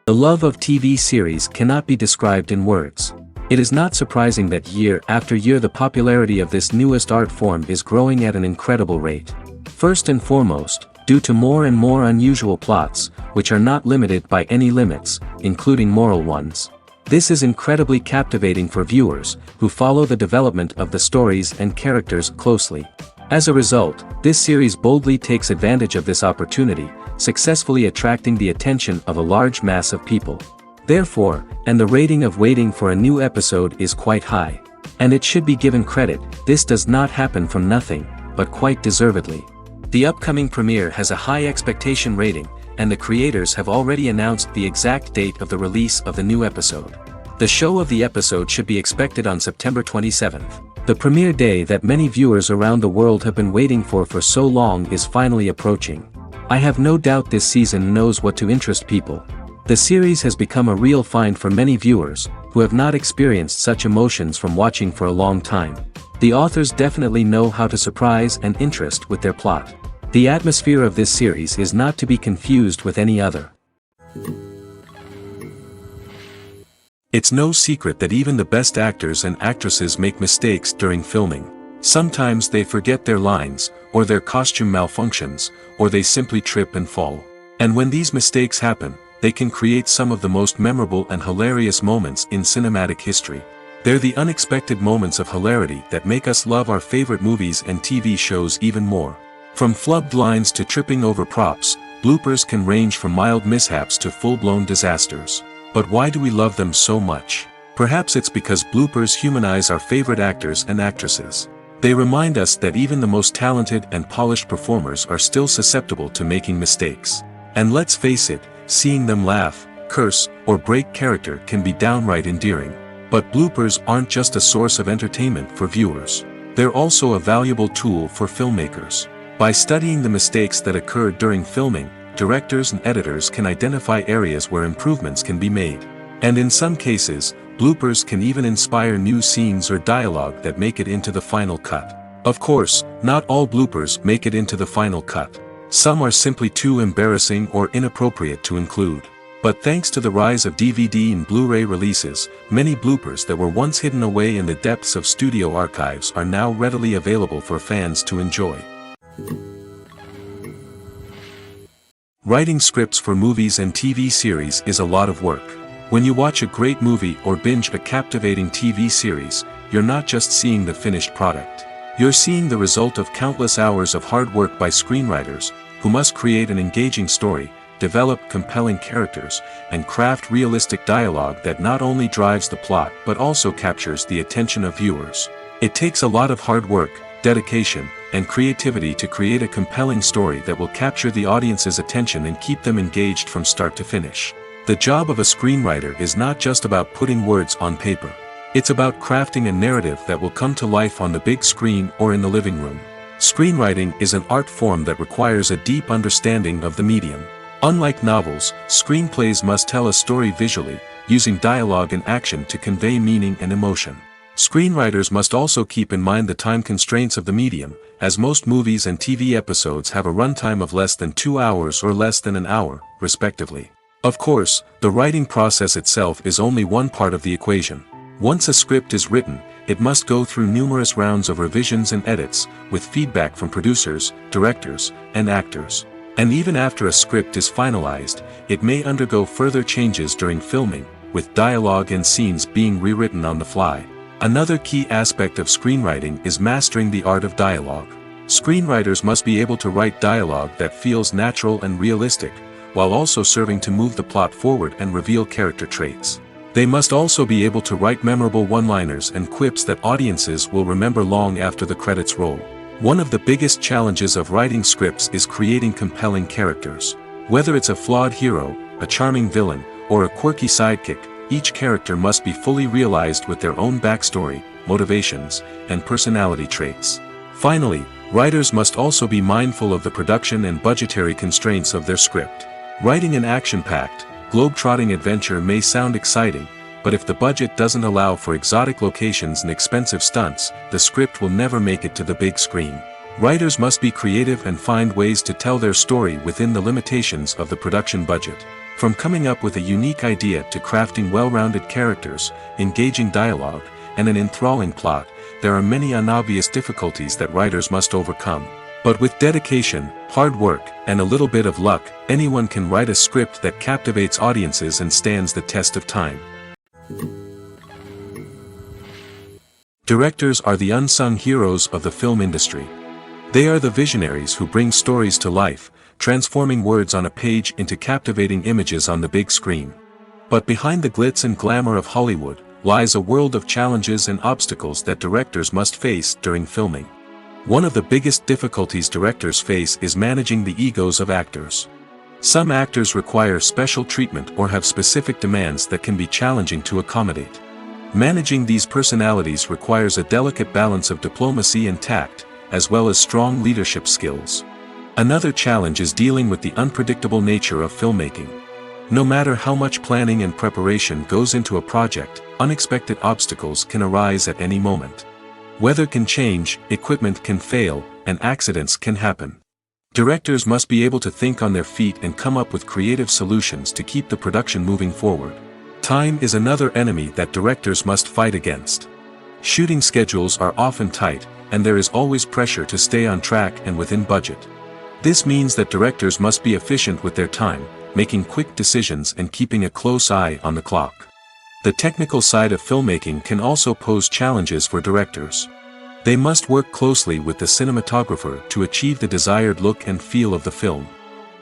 The love of TV series cannot be described in words. It is not surprising that year after year the popularity of this newest art form is growing at an incredible rate. First and foremost, due to more and more unusual plots, which are not limited by any limits, including moral ones. This is incredibly captivating for viewers, who follow the development of the stories and characters closely. As a result, this series boldly takes advantage of this opportunity, successfully attracting the attention of a large mass of people. Therefore, and the rating of waiting for a new episode is quite high. And it should be given credit, this does not happen from nothing, but quite deservedly. The upcoming premiere has a high expectation rating, and the creators have already announced the exact date of the release of the new episode. The show of the episode should be expected on September 27th. The premiere day that many viewers around the world have been waiting for so long is finally approaching. I have no doubt this season knows what to interest people. The series has become a real find for many viewers, who have not experienced such emotions from watching for a long time. The authors definitely know how to surprise and interest with their plot. The atmosphere of this series is not to be confused with any other. It's no secret that even the best actors and actresses make mistakes during filming. Sometimes they forget their lines, or their costume malfunctions, or they simply trip and fall. And when these mistakes happen, they can create some of the most memorable and hilarious moments in cinematic history. They're the unexpected moments of hilarity that make us love our favorite movies and TV shows even more. From flubbed lines to tripping over props, bloopers can range from mild mishaps to full-blown disasters. But why do we love them so much? Perhaps it's because bloopers humanize our favorite actors and actresses. They remind us that even the most talented and polished performers are still susceptible to making mistakes. And let's face it, seeing them laugh, curse, or break character can be downright endearing. But bloopers aren't just a source of entertainment for viewers. They're also a valuable tool for filmmakers. By studying the mistakes that occurred during filming, directors and editors can identify areas where improvements can be made. And in some cases, bloopers can even inspire new scenes or dialogue that make it into the final cut. Of course, not all bloopers make it into the final cut. Some are simply too embarrassing or inappropriate to include. But thanks to the rise of DVD and Blu-ray releases, many bloopers that were once hidden away in the depths of studio archives are now readily available for fans to enjoy. Writing scripts for movies and TV series is a lot of work. When you watch a great movie or binge a captivating TV series, you're not just seeing the finished product. You're seeing the result of countless hours of hard work by screenwriters, who must create an engaging story, develop compelling characters, and craft realistic dialogue that not only drives the plot but also captures the attention of viewers. It takes a lot of hard work, dedication, and creativity to create a compelling story that will capture the audience's attention and keep them engaged from start to finish. The job of a screenwriter is not just about putting words on paper. It's about crafting a narrative that will come to life on the big screen or in the living room. Screenwriting is an art form that requires a deep understanding of the medium. Unlike novels, screenplays must tell a story visually, using dialogue and action to convey meaning and emotion. Screenwriters must also keep in mind the time constraints of the medium, as most movies and TV episodes have a runtime of less than 2 hours or less than an hour, respectively. Of course, the writing process itself is only one part of the equation. Once a script is written, it must go through numerous rounds of revisions and edits, with feedback from producers, directors, and actors. And even after a script is finalized, it may undergo further changes during filming, with dialogue and scenes being rewritten on the fly. Another key aspect of screenwriting is mastering the art of dialogue. Screenwriters must be able to write dialogue that feels natural and realistic, while also serving to move the plot forward and reveal character traits. They must also be able to write memorable one-liners and quips that audiences will remember long after the credits roll. One of the biggest challenges of writing scripts is creating compelling characters. Whether it's a flawed hero, a charming villain, or a quirky sidekick, each character must be fully realized with their own backstory, motivations, and personality traits. Finally, writers must also be mindful of the production and budgetary constraints of their script. Writing an action-packed, globe-trotting adventure may sound exciting, but if the budget doesn't allow for exotic locations and expensive stunts, the script will never make it to the big screen. Writers must be creative and find ways to tell their story within the limitations of the production budget. From coming up with a unique idea to crafting well-rounded characters, engaging dialogue, and an enthralling plot, there are many unobvious difficulties that writers must overcome. But with dedication, hard work, and a little bit of luck, anyone can write a script that captivates audiences and stands the test of time. Directors are the unsung heroes of the film industry. They are the visionaries who bring stories to life, transforming words on a page into captivating images on the big screen. But behind the glitz and glamour of Hollywood, lies a world of challenges and obstacles that directors must face during filming. One of the biggest difficulties directors face is managing the egos of actors. Some actors require special treatment or have specific demands that can be challenging to accommodate. Managing these personalities requires a delicate balance of diplomacy and tact, as well as strong leadership skills. Another challenge is dealing with the unpredictable nature of filmmaking. No matter how much planning and preparation goes into a project, unexpected obstacles can arise at any moment. Weather can change, equipment can fail, and accidents can happen. Directors must be able to think on their feet and come up with creative solutions to keep the production moving forward. Time is another enemy that directors must fight against. Shooting schedules are often tight, and there is always pressure to stay on track and within budget. This means that directors must be efficient with their time, making quick decisions and keeping a close eye on the clock. The technical side of filmmaking can also pose challenges for directors. They must work closely with the cinematographer to achieve the desired look and feel of the film.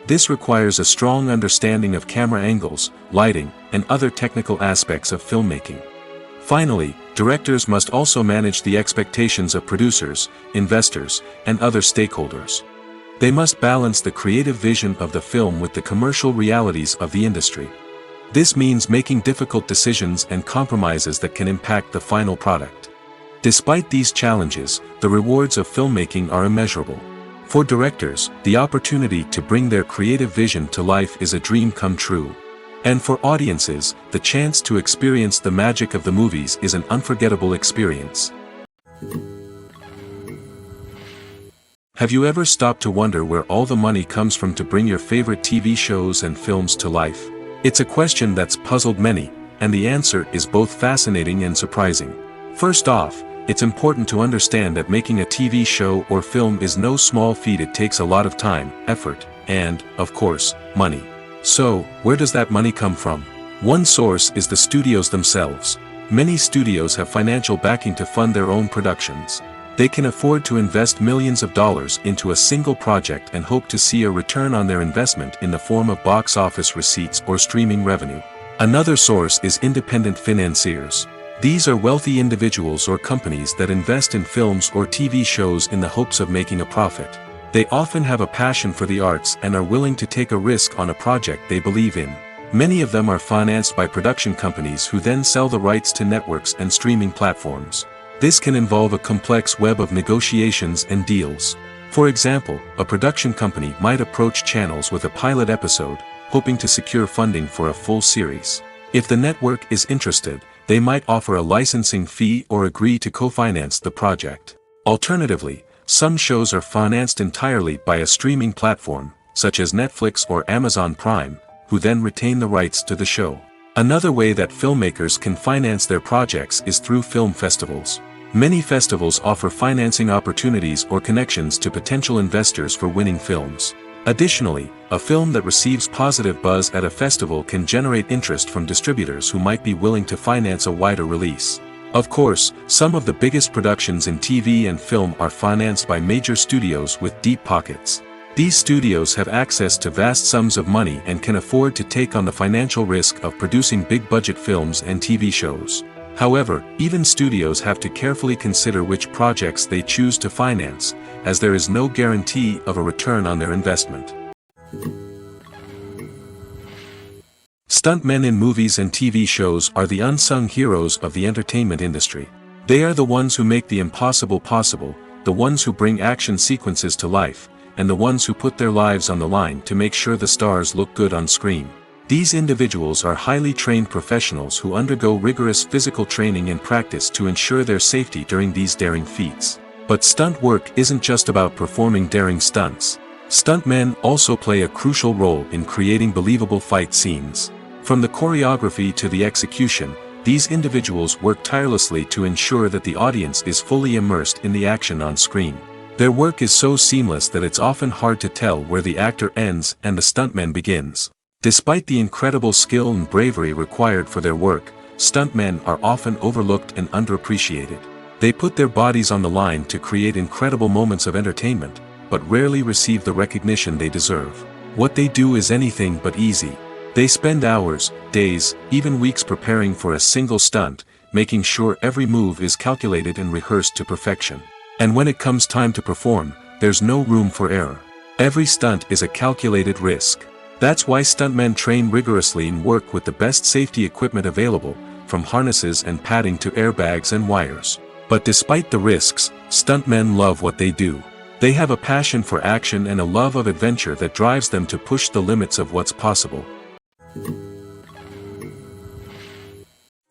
This requires a strong understanding of camera angles, lighting, and other technical aspects of filmmaking. Finally, directors must also manage the expectations of producers, investors, and other stakeholders. They must balance the creative vision of the film with the commercial realities of the industry. This means making difficult decisions and compromises that can impact the final product. Despite these challenges, the rewards of filmmaking are immeasurable. For directors, the opportunity to bring their creative vision to life is a dream come true. And for audiences, the chance to experience the magic of the movies is an unforgettable experience. Have you ever stopped to wonder where all the money comes from to bring your favorite TV shows and films to life? It's a question that's puzzled many, and the answer is both fascinating and surprising. First off, it's important to understand that making a TV show or film is no small feat. It takes a lot of time, effort, and, of course, money. So, where does that money come from? One source is the studios themselves. Many studios have financial backing to fund their own productions. They can afford to invest millions of dollars into a single project and hope to see a return on their investment in the form of box office receipts or streaming revenue. Another source is independent financiers. These are wealthy individuals or companies that invest in films or TV shows in the hopes of making a profit. They often have a passion for the arts and are willing to take a risk on a project they believe in. Many of them are financed by production companies who then sell the rights to networks and streaming platforms. This can involve a complex web of negotiations and deals. For example, a production company might approach channels with a pilot episode, hoping to secure funding for a full series. If the network is interested, they might offer a licensing fee or agree to co-finance the project. Alternatively, some shows are financed entirely by a streaming platform, such as Netflix or Amazon Prime, who then retain the rights to the show. Another way that filmmakers can finance their projects is through film festivals. Many festivals offer financing opportunities or connections to potential investors for winning films. Additionally, a film that receives positive buzz at a festival can generate interest from distributors who might be willing to finance a wider release. Of course, some of the biggest productions in TV and film are financed by major studios with deep pockets. These studios have access to vast sums of money and can afford to take on the financial risk of producing big-budget films and TV shows. However, even studios have to carefully consider which projects they choose to finance, as there is no guarantee of a return on their investment. Stuntmen in movies and TV shows are the unsung heroes of the entertainment industry. They are the ones who make the impossible possible, the ones who bring action sequences to life, and the ones who put their lives on the line to make sure the stars look good on screen. These individuals are highly trained professionals who undergo rigorous physical training and practice to ensure their safety during these daring feats. But stunt work isn't just about performing daring stunts. Stuntmen also play a crucial role in creating believable fight scenes. From the choreography to the execution, these individuals work tirelessly to ensure that the audience is fully immersed in the action on screen. Their work is so seamless that it's often hard to tell where the actor ends and the stuntman begins. Despite the incredible skill and bravery required for their work, stuntmen are often overlooked and underappreciated. They put their bodies on the line to create incredible moments of entertainment, but rarely receive the recognition they deserve. What they do is anything but easy. They spend hours, days, even weeks preparing for a single stunt, making sure every move is calculated and rehearsed to perfection. And when it comes time to perform, there's no room for error. Every stunt is a calculated risk. That's why stuntmen train rigorously and work with the best safety equipment available, from harnesses and padding to airbags and wires. But despite the risks, stuntmen love what they do. They have a passion for action and a love of adventure that drives them to push the limits of what's possible.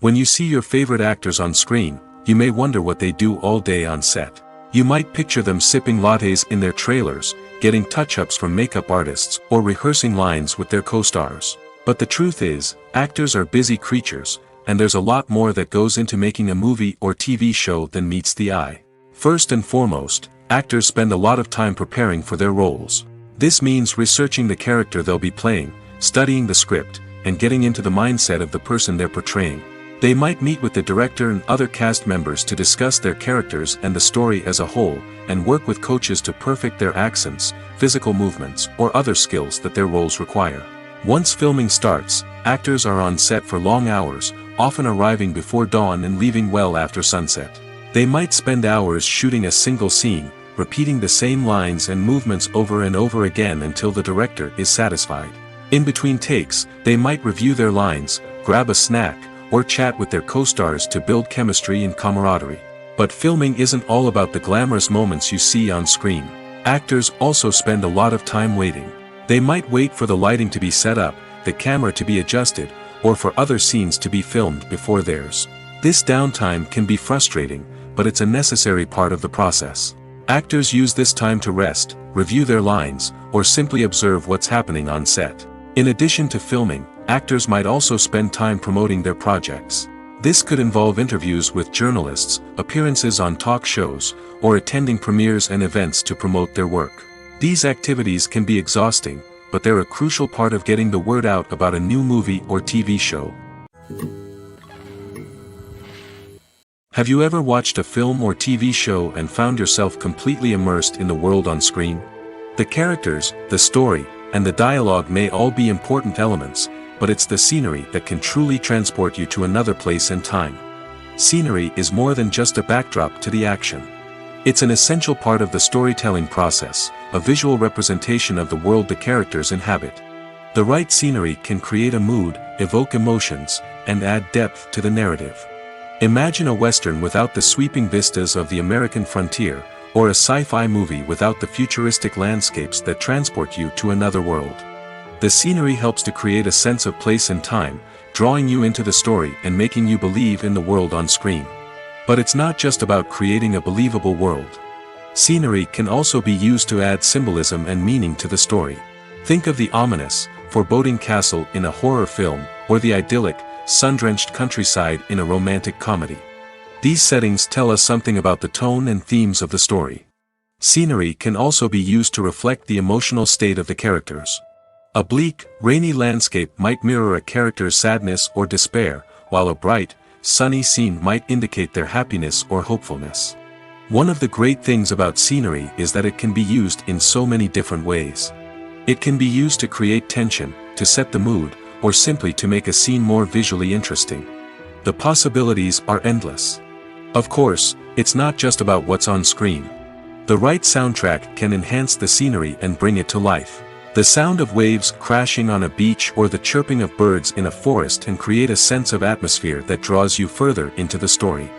When you see your favorite actors on screen, you may wonder what they do all day on set. You might picture them sipping lattes in their trailers, getting touch-ups from makeup artists, or rehearsing lines with their co-stars. But the truth is, actors are busy creatures, and there's a lot more that goes into making a movie or TV show than meets the eye. First and foremost, actors spend a lot of time preparing for their roles. This means researching the character they'll be playing, studying the script, and getting into the mindset of the person they're portraying. They might meet with the director and other cast members to discuss their characters and the story as a whole, and work with coaches to perfect their accents, physical movements, or other skills that their roles require. Once filming starts, actors are on set for long hours, often arriving before dawn and leaving well after sunset. They might spend hours shooting a single scene, repeating the same lines and movements over and over again until the director is satisfied. In between takes, they might review their lines, grab a snack, or chat with their co-stars to build chemistry and camaraderie. But filming isn't all about the glamorous moments you see on screen. Actors also spend a lot of time waiting. They might wait for the lighting to be set up, the camera to be adjusted, or for other scenes to be filmed before theirs. This downtime can be frustrating, but it's a necessary part of the process. Actors use this time to rest, review their lines, or simply observe what's happening on set. In addition to filming, actors might also spend time promoting their projects. This could involve interviews with journalists, appearances on talk shows, or attending premieres and events to promote their work. These activities can be exhausting, but they're a crucial part of getting the word out about a new movie or TV show. Have you ever watched a film or TV show and found yourself completely immersed in the world on screen? The characters, the story, and the dialogue may all be important elements, but it's the scenery that can truly transport you to another place and time. Scenery is more than just a backdrop to the action. It's an essential part of the storytelling process, a visual representation of the world the characters inhabit. The right scenery can create a mood, evoke emotions, and add depth to the narrative. Imagine a Western without the sweeping vistas of the American frontier, or a sci-fi movie without the futuristic landscapes that transport you to another world. The scenery helps to create a sense of place and time, drawing you into the story and making you believe in the world on screen. But it's not just about creating a believable world. Scenery can also be used to add symbolism and meaning to the story. Think of the ominous, foreboding castle in a horror film, or the idyllic, sun-drenched countryside in a romantic comedy. These settings tell us something about the tone and themes of the story. Scenery can also be used to reflect the emotional state of the characters. A bleak, rainy landscape might mirror a character's sadness or despair, while a bright, sunny scene might indicate their happiness or hopefulness. One of the great things about scenery is that it can be used in so many different ways. It can be used to create tension, to set the mood, or simply to make a scene more visually interesting. The possibilities are endless. Of course, it's not just about what's on screen. The right soundtrack can enhance the scenery and bring it to life. The sound of waves crashing on a beach or the chirping of birds in a forest can create a sense of atmosphere that draws you further into the story.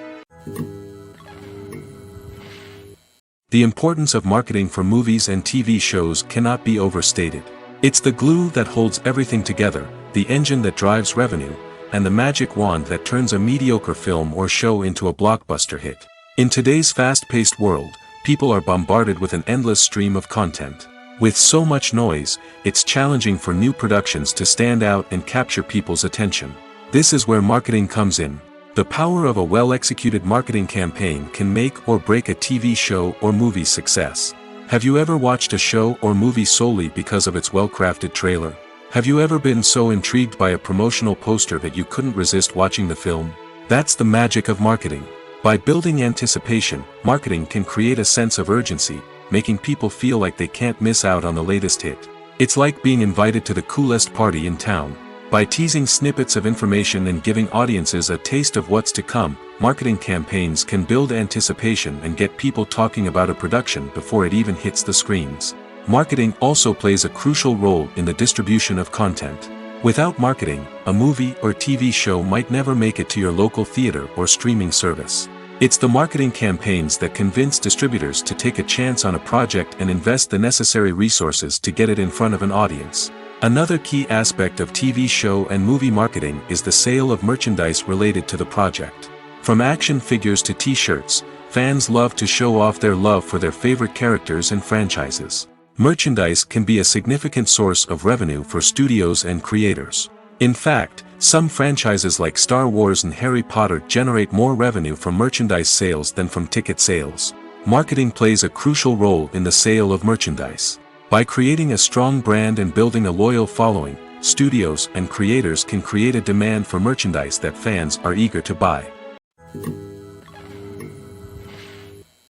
The importance of marketing for movies and TV shows cannot be overstated. It's the glue that holds everything together, the engine that drives revenue, and the magic wand that turns a mediocre film or show into a blockbuster hit. In today's fast-paced world, people are bombarded with an endless stream of content. With so much noise, it's challenging for new productions to stand out and capture people's attention. This is where marketing comes in. The power of a well-executed marketing campaign can make or break a TV show or movie's success. Have you ever watched a show or movie solely because of its well-crafted trailer? Have you ever been so intrigued by a promotional poster that you couldn't resist watching the film? That's the magic of marketing. By building anticipation, marketing can create a sense of urgency, making people feel like they can't miss out on the latest hit. It's like being invited to the coolest party in town. By teasing snippets of information and giving audiences a taste of what's to come, marketing campaigns can build anticipation and get people talking about a production before it even hits the screens. Marketing also plays a crucial role in the distribution of content. Without marketing, a movie or TV show might never make it to your local theater or streaming service. It's the marketing campaigns that convince distributors to take a chance on a project and invest the necessary resources to get it in front of an audience. Another key aspect of TV show and movie marketing is the sale of merchandise related to the project. From action figures to t-shirts, fans love to show off their love for their favorite characters and franchises. Merchandise can be a significant source of revenue for studios and creators. In fact, some franchises like Star Wars and Harry Potter generate more revenue from merchandise sales than from ticket sales. Marketing plays a crucial role in the sale of merchandise. By creating a strong brand and building a loyal following, studios and creators can create a demand for merchandise that fans are eager to buy.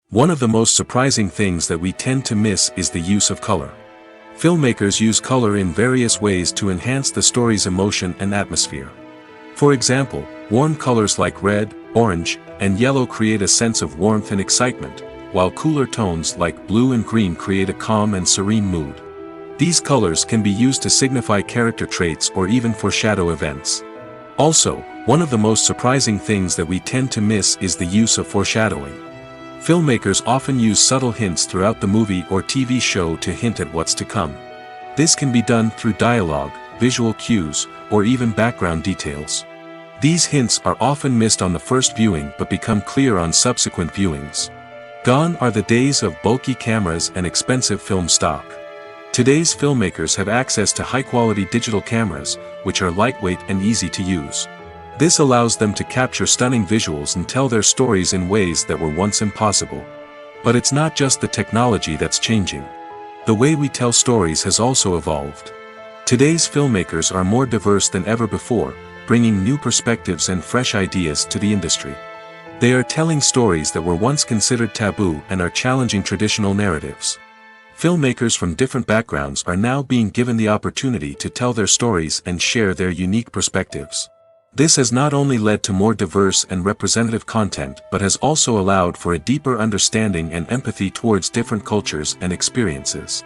One of the most surprising things that we tend to miss is the use of color. Filmmakers use color in various ways to enhance the story's emotion and atmosphere. For example, warm colors like red, orange, and yellow create a sense of warmth and excitement, while cooler tones like blue and green create a calm and serene mood. These colors can be used to signify character traits or even foreshadow events. Also, one of the most surprising things that we tend to miss is the use of foreshadowing. Filmmakers often use subtle hints throughout the movie or TV show to hint at what's to come. This can be done through dialogue, visual cues, or even background details. These hints are often missed on the first viewing but become clear on subsequent viewings. Gone are the days of bulky cameras and expensive film stock. Today's filmmakers have access to high-quality digital cameras, which are lightweight and easy to use. This allows them to capture stunning visuals and tell their stories in ways that were once impossible. But it's not just the technology that's changing. The way we tell stories has also evolved. Today's filmmakers are more diverse than ever before, bringing new perspectives and fresh ideas to the industry. They are telling stories that were once considered taboo and are challenging traditional narratives. Filmmakers from different backgrounds are now being given the opportunity to tell their stories and share their unique perspectives. This has not only led to more diverse and representative content but has also allowed for a deeper understanding and empathy towards different cultures and experiences.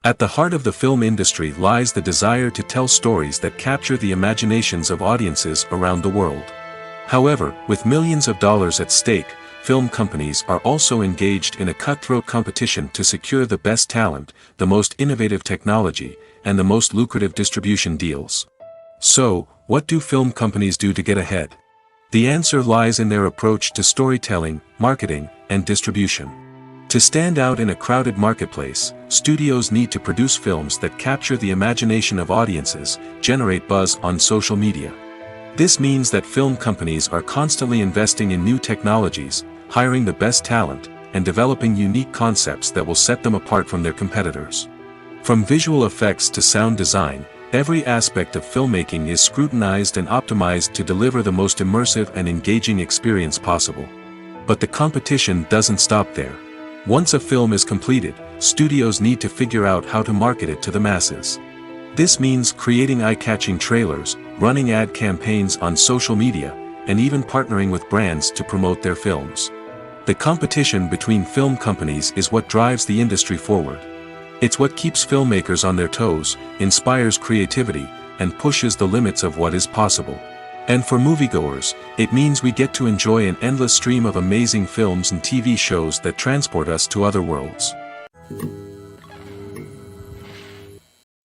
At the heart of the film industry lies the desire to tell stories that capture the imaginations of audiences around the world. However, with millions of dollars at stake, film companies are also engaged in a cutthroat competition to secure the best talent, the most innovative technology, and the most lucrative distribution deals. So, what do film companies do to get ahead? The answer lies in their approach to storytelling, marketing, and distribution. To stand out in a crowded marketplace, studios need to produce films that capture the imagination of audiences, generate buzz on social media. This means that film companies are constantly investing in new technologies, hiring the best talent, and developing unique concepts that will set them apart from their competitors. From visual effects to sound design, every aspect of filmmaking is scrutinized and optimized to deliver the most immersive and engaging experience possible. But the competition doesn't stop there. Once a film is completed, studios need to figure out how to market it to the masses. This means creating eye-catching trailers, running ad campaigns on social media, and even partnering with brands to promote their films. The competition between film companies is what drives the industry forward. It's what keeps filmmakers on their toes, inspires creativity, and pushes the limits of what is possible. And for moviegoers, it means we get to enjoy an endless stream of amazing films and TV shows that transport us to other worlds.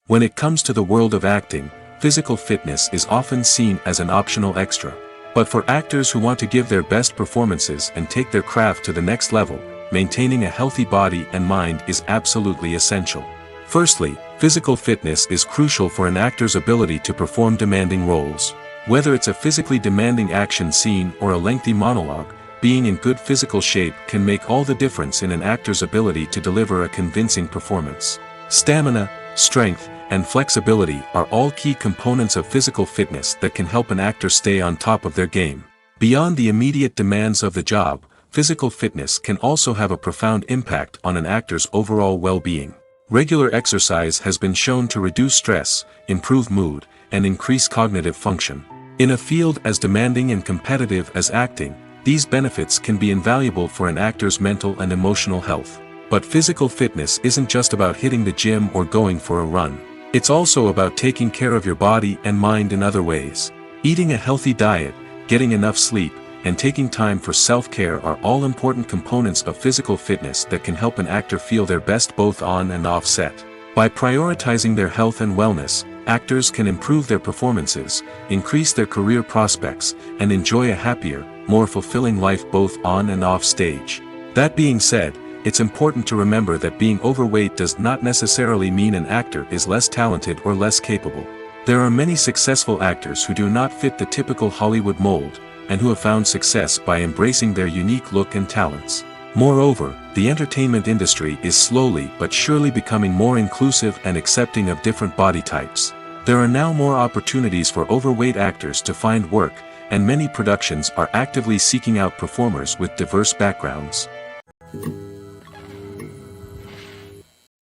When it comes to the world of acting, physical fitness is often seen as an optional extra. But for actors who want to give their best performances and take their craft to the next level, maintaining a healthy body and mind is absolutely essential. Firstly, physical fitness is crucial for an actor's ability to perform demanding roles. Whether it's a physically demanding action scene or a lengthy monologue, being in good physical shape can make all the difference in an actor's ability to deliver a convincing performance. Stamina, strength, and flexibility are all key components of physical fitness that can help an actor stay on top of their game. Beyond the immediate demands of the job, physical fitness can also have a profound impact on an actor's overall well-being. Regular exercise has been shown to reduce stress, improve mood, and increase cognitive function. In a field as demanding and competitive as acting, these benefits can be invaluable for an actor's mental and emotional health. But physical fitness isn't just about hitting the gym or going for a run. It's also about taking care of your body and mind in other ways. Eating a healthy diet, getting enough sleep, and taking time for self-care are all important components of physical fitness that can help an actor feel their best both on and off set. By prioritizing their health and wellness, actors can improve their performances, increase their career prospects, and enjoy a happier, more fulfilling life both on and off stage. That being said, it's important to remember that being overweight does not necessarily mean an actor is less talented or less capable. There are many successful actors who do not fit the typical Hollywood mold, and who have found success by embracing their unique look and talents. Moreover, the entertainment industry is slowly but surely becoming more inclusive and accepting of different body types. There are now more opportunities for overweight actors to find work, and many productions are actively seeking out performers with diverse backgrounds.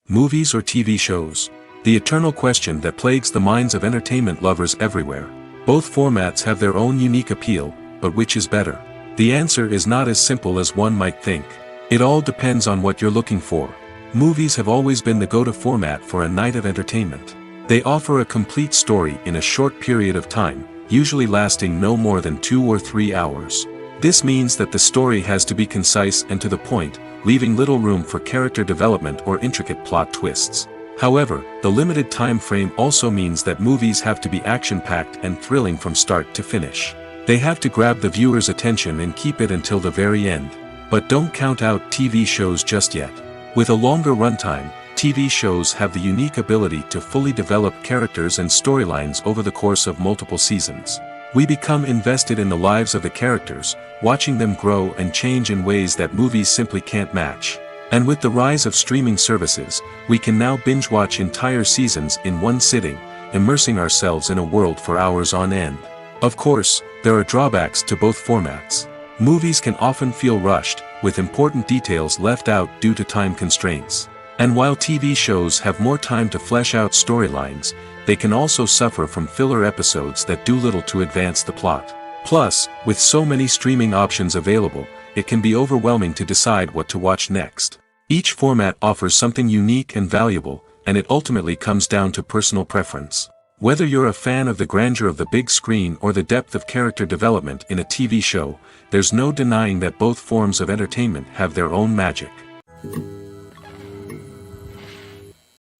Movies or TV shows? The eternal question that plagues the minds of entertainment lovers everywhere. Both formats have their own unique appeal, but which is better? The answer is not as simple as one might think. It all depends on what you're looking for. Movies have always been the go-to format for a night of entertainment. They offer a complete story in a short period of time, usually lasting no more than 2 or 3 hours. This means that the story has to be concise and to the point, leaving little room for character development or intricate plot twists. However, the limited time frame also means that movies have to be action-packed and thrilling from start to finish. They have to grab the viewer's attention and keep it until the very end. But don't count out TV shows just yet. With a longer runtime, TV shows have the unique ability to fully develop characters and storylines over the course of multiple seasons. We become invested in the lives of the characters, watching them grow and change in ways that movies simply can't match. And with the rise of streaming services, we can now binge-watch entire seasons in one sitting, immersing ourselves in a world for hours on end. Of course, there are drawbacks to both formats. Movies can often feel rushed, with important details left out due to time constraints. And while TV shows have more time to flesh out storylines, they can also suffer from filler episodes that do little to advance the plot. Plus, with so many streaming options available, it can be overwhelming to decide what to watch next. Each format offers something unique and valuable, and it ultimately comes down to personal preference. Whether you're a fan of the grandeur of the big screen or the depth of character development in a TV show, there's no denying that both forms of entertainment have their own magic.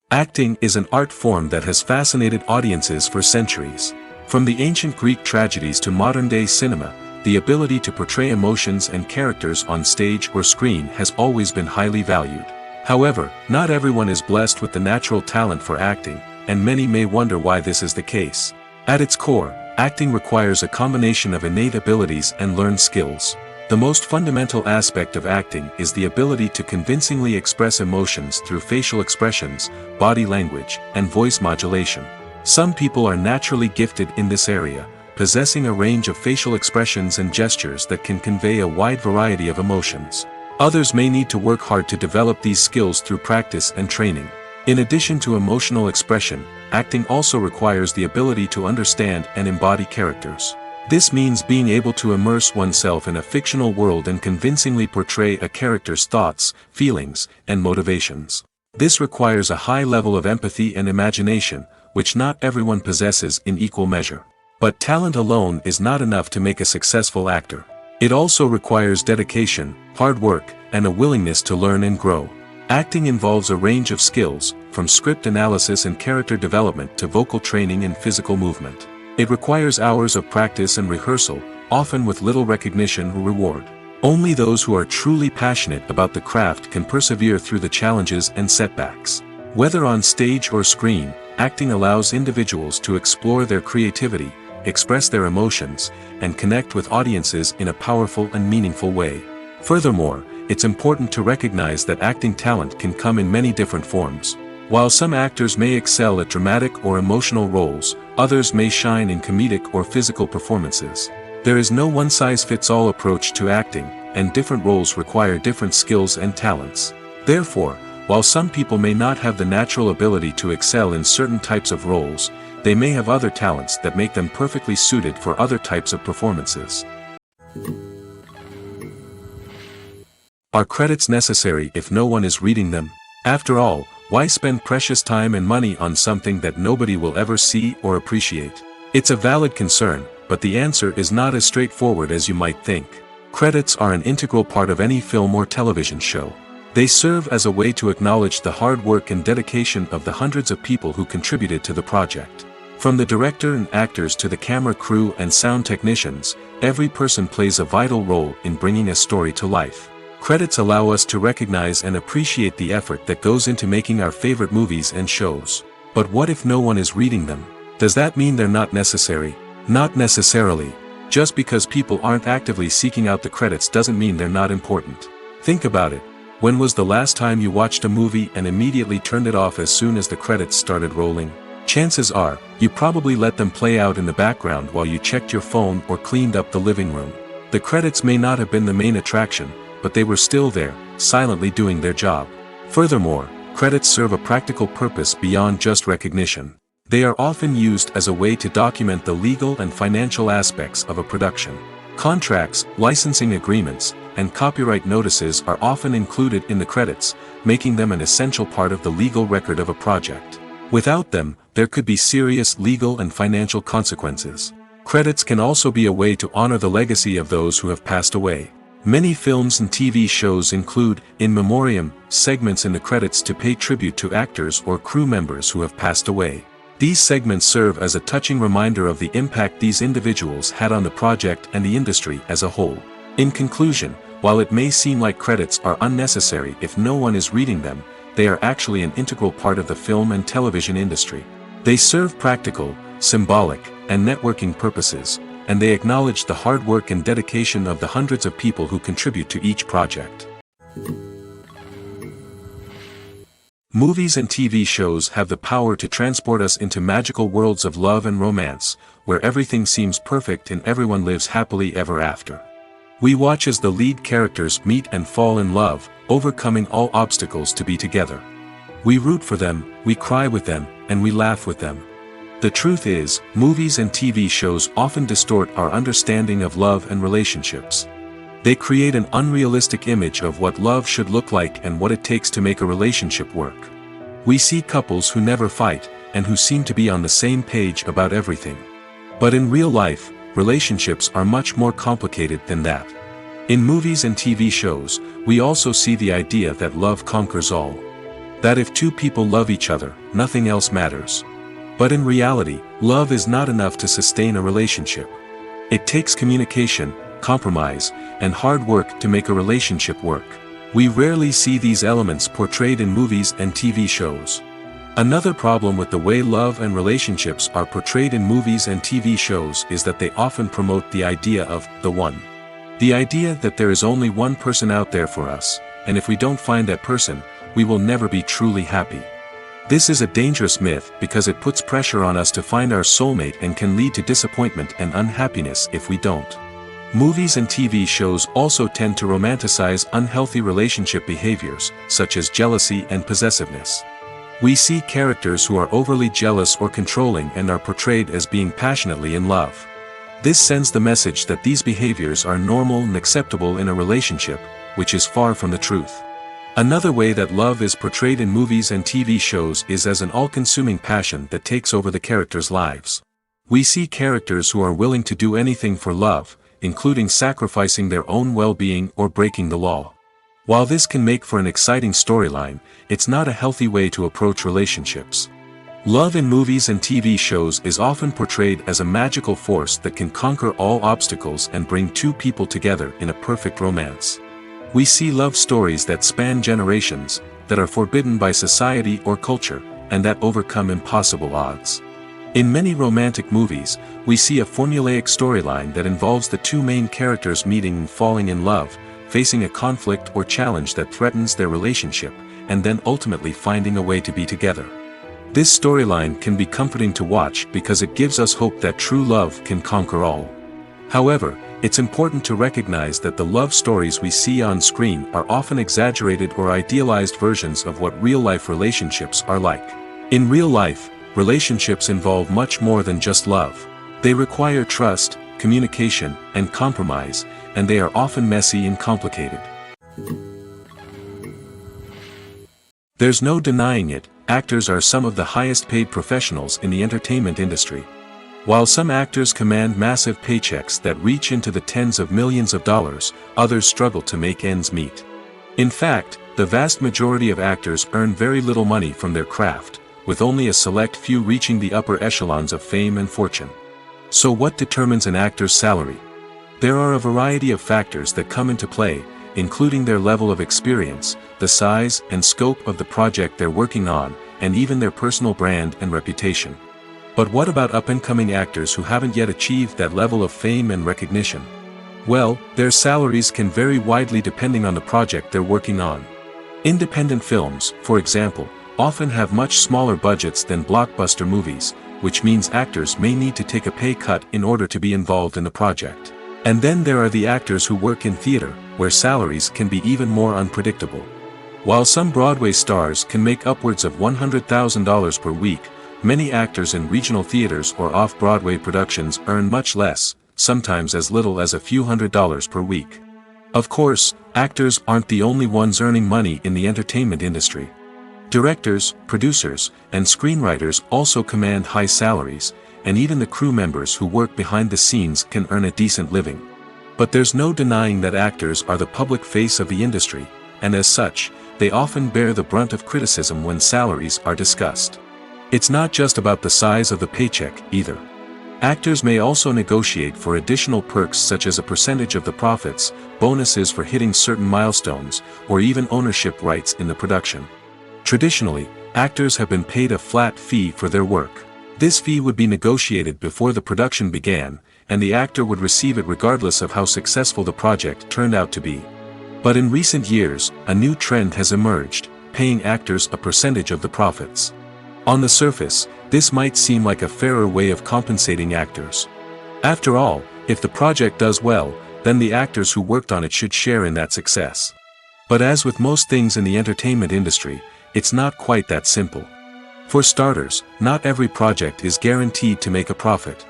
Acting is an art form that has fascinated audiences for centuries. From the ancient Greek tragedies to modern-day cinema, the ability to portray emotions and characters on stage or screen has always been highly valued. However, not everyone is blessed with the natural talent for acting, and many may wonder why this is the case. At its core, acting requires a combination of innate abilities and learned skills. The most fundamental aspect of acting is the ability to convincingly express emotions through facial expressions, body language, and voice modulation. Some people are naturally gifted in this area, possessing a range of facial expressions and gestures that can convey a wide variety of emotions. Others may need to work hard to develop these skills through practice and training. In addition to emotional expression, acting also requires the ability to understand and embody characters. This means being able to immerse oneself in a fictional world and convincingly portray a character's thoughts, feelings, and motivations. This requires a high level of empathy and imagination, which not everyone possesses in equal measure. But talent alone is not enough to make a successful actor. It also requires dedication, hard work, and a willingness to learn and grow. Acting involves a range of skills, from script analysis and character development to vocal training and physical movement. It requires hours of practice and rehearsal, often with little recognition or reward. Only those who are truly passionate about the craft can persevere through the challenges and setbacks. Whether on stage or screen, acting allows individuals to explore their creativity, express their emotions, and connect with audiences in a powerful and meaningful way. Furthermore, it's important to recognize that acting talent can come in many different forms. While some actors may excel at dramatic or emotional roles, others may shine in comedic or physical performances. There is no one-size-fits-all approach to acting, and different roles require different skills and talents. Therefore, while some people may not have the natural ability to excel in certain types of roles, they may have other talents that make them perfectly suited for other types of performances. Are credits necessary if no one is reading them? After all, why spend precious time and money on something that nobody will ever see or appreciate? It's a valid concern, but the answer is not as straightforward as you might think. Credits are an integral part of any film or television show. They serve as a way to acknowledge the hard work and dedication of the hundreds of people who contributed to the project. From the director and actors to the camera crew and sound technicians, every person plays a vital role in bringing a story to life. Credits allow us to recognize and appreciate the effort that goes into making our favorite movies and shows. But what if no one is reading them? Does that mean they're not necessary? Not necessarily. Just because people aren't actively seeking out the credits doesn't mean they're not important. Think about it. When was the last time you watched a movie and immediately turned it off as soon as the credits started rolling? Chances are, you probably let them play out in the background while you checked your phone or cleaned up the living room. The credits may not have been the main attraction, but they were still there, silently doing their job. Furthermore, credits serve a practical purpose beyond just recognition. They are often used as a way to document the legal and financial aspects of a production. Contracts, licensing agreements, and copyright notices are often included in the credits, making them an essential part of the legal record of a project. Without them, there could be serious legal and financial consequences. Credits can also be a way to honor the legacy of those who have passed away. Many films and TV shows include, in memoriam, segments in the credits to pay tribute to actors or crew members who have passed away. These segments serve as a touching reminder of the impact these individuals had on the project and the industry as a whole. In conclusion, while it may seem like credits are unnecessary if no one is reading them, they are actually an integral part of the film and television industry. They serve practical, symbolic, and networking purposes, and they acknowledge the hard work and dedication of the hundreds of people who contribute to each project. Movies and TV shows have the power to transport us into magical worlds of love and romance, where everything seems perfect and everyone lives happily ever after. We watch as the lead characters meet and fall in love, overcoming all obstacles to be together. We root for them, we cry with them, and we laugh with them. The truth is, movies and TV shows often distort our understanding of love and relationships. They create an unrealistic image of what love should look like and what it takes to make a relationship work. We see couples who never fight, and who seem to be on the same page about everything. But in real life, relationships are much more complicated than that. In movies and TV shows, we also see the idea that love conquers all. That if two people love each other, nothing else matters. But in reality, love is not enough to sustain a relationship. It takes communication, compromise, and hard work to make a relationship work. We rarely see these elements portrayed in movies and TV shows. Another problem with the way love and relationships are portrayed in movies and TV shows is that they often promote the idea of the one. The idea that there is only one person out there for us, and if we don't find that person, we will never be truly happy. This is a dangerous myth because it puts pressure on us to find our soulmate and can lead to disappointment and unhappiness if we don't. Movies and TV shows also tend to romanticize unhealthy relationship behaviors, such as jealousy and possessiveness. We see characters who are overly jealous or controlling and are portrayed as being passionately in love. This sends the message that these behaviors are normal and acceptable in a relationship, which is far from the truth. Another way that love is portrayed in movies and TV shows is as an all-consuming passion that takes over the characters' lives. We see characters who are willing to do anything for love, including sacrificing their own well-being or breaking the law. While this can make for an exciting storyline, it's not a healthy way to approach relationships. Love in movies and TV shows is often portrayed as a magical force that can conquer all obstacles and bring two people together in a perfect romance. We see love stories that span generations, that are forbidden by society or culture, and that overcome impossible odds. In many romantic movies, we see a formulaic storyline that involves the two main characters meeting and falling in love, facing a conflict or challenge that threatens their relationship, and then ultimately finding a way to be together. This storyline can be comforting to watch because it gives us hope that true love can conquer all. However, it's important to recognize that the love stories we see on screen are often exaggerated or idealized versions of what real-life relationships are like. In real life, relationships involve much more than just love. They require trust, communication, and compromise, and they are often messy and complicated. There's no denying it, actors are some of the highest paid professionals in the entertainment industry. While some actors command massive paychecks that reach into the tens of millions of dollars, others struggle to make ends meet. In fact, the vast majority of actors earn very little money from their craft, with only a select few reaching the upper echelons of fame and fortune. So what determines an actor's salary? There are a variety of factors that come into play, including their level of experience, the size and scope of the project they're working on, and even their personal brand and reputation. But what about up-and-coming actors who haven't yet achieved that level of fame and recognition? Well, their salaries can vary widely depending on the project they're working on. Independent films, for example, often have much smaller budgets than blockbuster movies, which means actors may need to take a pay cut in order to be involved in the project. And then there are the actors who work in theater, where salaries can be even more unpredictable. While some Broadway stars can make upwards of $100,000 per week, many actors in regional theaters or off-Broadway productions earn much less, sometimes as little as a few $100s per week. Of course, actors aren't the only ones earning money in the entertainment industry. Directors, producers, and screenwriters also command high salaries, and even the crew members who work behind the scenes can earn a decent living. But there's no denying that actors are the public face of the industry, and as such, they often bear the brunt of criticism when salaries are discussed. It's not just about the size of the paycheck, either. Actors may also negotiate for additional perks such as a percentage of the profits, bonuses for hitting certain milestones, or even ownership rights in the production. Traditionally, actors have been paid a flat fee for their work. This fee would be negotiated before the production began, and the actor would receive it regardless of how successful the project turned out to be. But in recent years, a new trend has emerged, paying actors a percentage of the profits. On the surface, this might seem like a fairer way of compensating actors. After all, if the project does well, then the actors who worked on it should share in that success. But as with most things in the entertainment industry, it's not quite that simple. For starters, not every project is guaranteed to make a profit.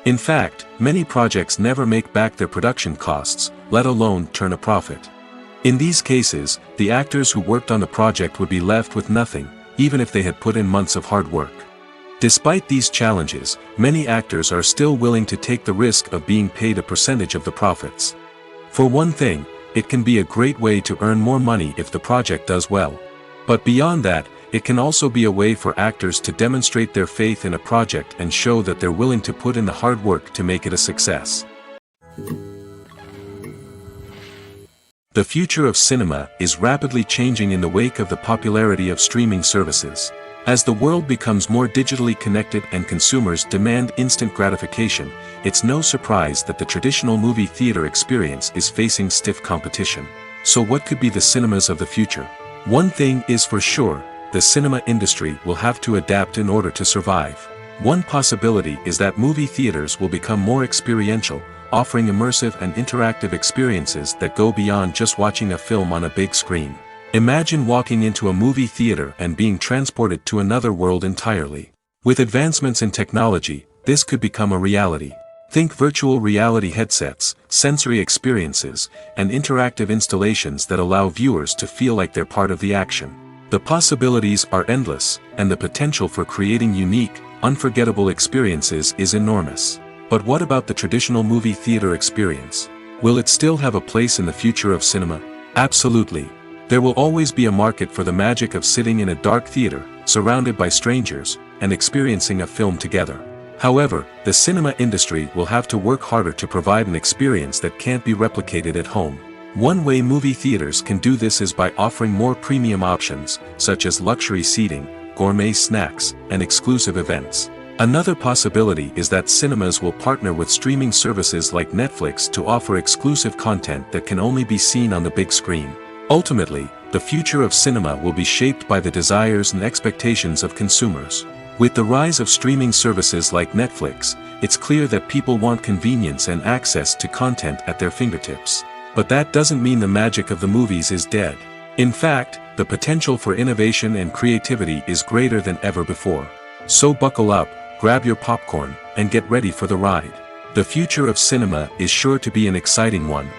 In fact, many projects never make back their production costs, let alone turn a profit. In these cases, the actors who worked on the project would be left with nothing, even if they had put in months of hard work. Despite these challenges, many actors are still willing to take the risk of being paid a percentage of the profits. For one thing, it can be a great way to earn more money if the project does well. But beyond that, it can also be a way for actors to demonstrate their faith in a project and show that they're willing to put in the hard work to make it a success. The future of cinema is rapidly changing in the wake of the popularity of streaming services. As the world becomes more digitally connected and consumers demand instant gratification, it's no surprise that the traditional movie theater experience is facing stiff competition. So what could be the cinemas of the future? One thing is for sure, the cinema industry will have to adapt in order to survive. One possibility is that movie theaters will become more experiential, offering immersive and interactive experiences that go beyond just watching a film on a big screen. Imagine walking into a movie theater and being transported to another world entirely. With advancements in technology, this could become a reality. Think virtual reality headsets, sensory experiences, and interactive installations that allow viewers to feel like they're part of the action. The possibilities are endless, and the potential for creating unique, unforgettable experiences is enormous. But what about the traditional movie theater experience? Will it still have a place in the future of cinema? Absolutely. There will always be a market for the magic of sitting in a dark theater, surrounded by strangers, and experiencing a film together. However, the cinema industry will have to work harder to provide an experience that can't be replicated at home. One way movie theaters can do this is by offering more premium options, such as luxury seating, gourmet snacks, and exclusive events. Another possibility is that cinemas will partner with streaming services like Netflix to offer exclusive content that can only be seen on the big screen. Ultimately, the future of cinema will be shaped by the desires and expectations of consumers. With the rise of streaming services like Netflix, it's clear that people want convenience and access to content at their fingertips. But that doesn't mean the magic of the movies is dead. In fact, the potential for innovation and creativity is greater than ever before. So buckle up, grab your popcorn, and get ready for the ride. The future of cinema is sure to be an exciting one.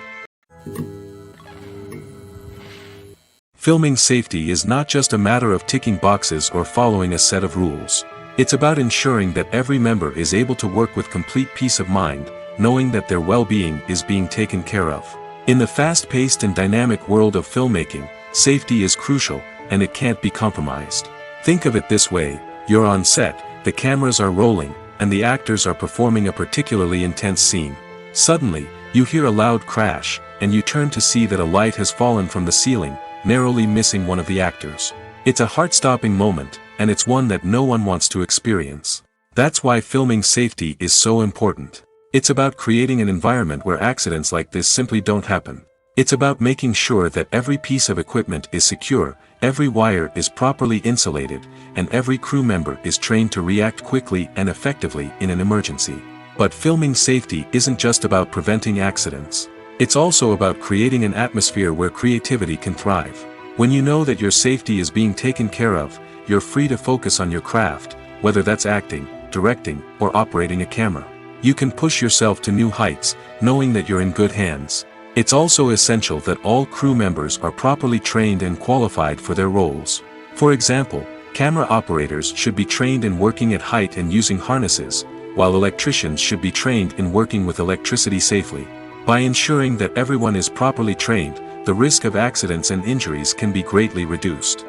Filming safety is not just a matter of ticking boxes or following a set of rules. It's about ensuring that every member is able to work with complete peace of mind, knowing that their well-being is being taken care of. In the fast-paced and dynamic world of filmmaking, safety is crucial, and it can't be compromised. Think of it this way: you're on set, the cameras are rolling, and the actors are performing a particularly intense scene. Suddenly, you hear a loud crash, and you turn to see that a light has fallen from the ceiling, narrowly missing one of the actors. It's a heart-stopping moment, and it's one that no one wants to experience. That's why filming safety is so important. It's about creating an environment where accidents like this simply don't happen. It's about making sure that every piece of equipment is secure, every wire is properly insulated, and every crew member is trained to react quickly and effectively in an emergency. But filming safety isn't just about preventing accidents. It's also about creating an atmosphere where creativity can thrive. When you know that your safety is being taken care of, you're free to focus on your craft, whether that's acting, directing, or operating a camera. You can push yourself to new heights, knowing that you're in good hands. It's also essential that all crew members are properly trained and qualified for their roles. For example, camera operators should be trained in working at height and using harnesses, while electricians should be trained in working with electricity safely. By ensuring that everyone is properly trained, the risk of accidents and injuries can be greatly reduced.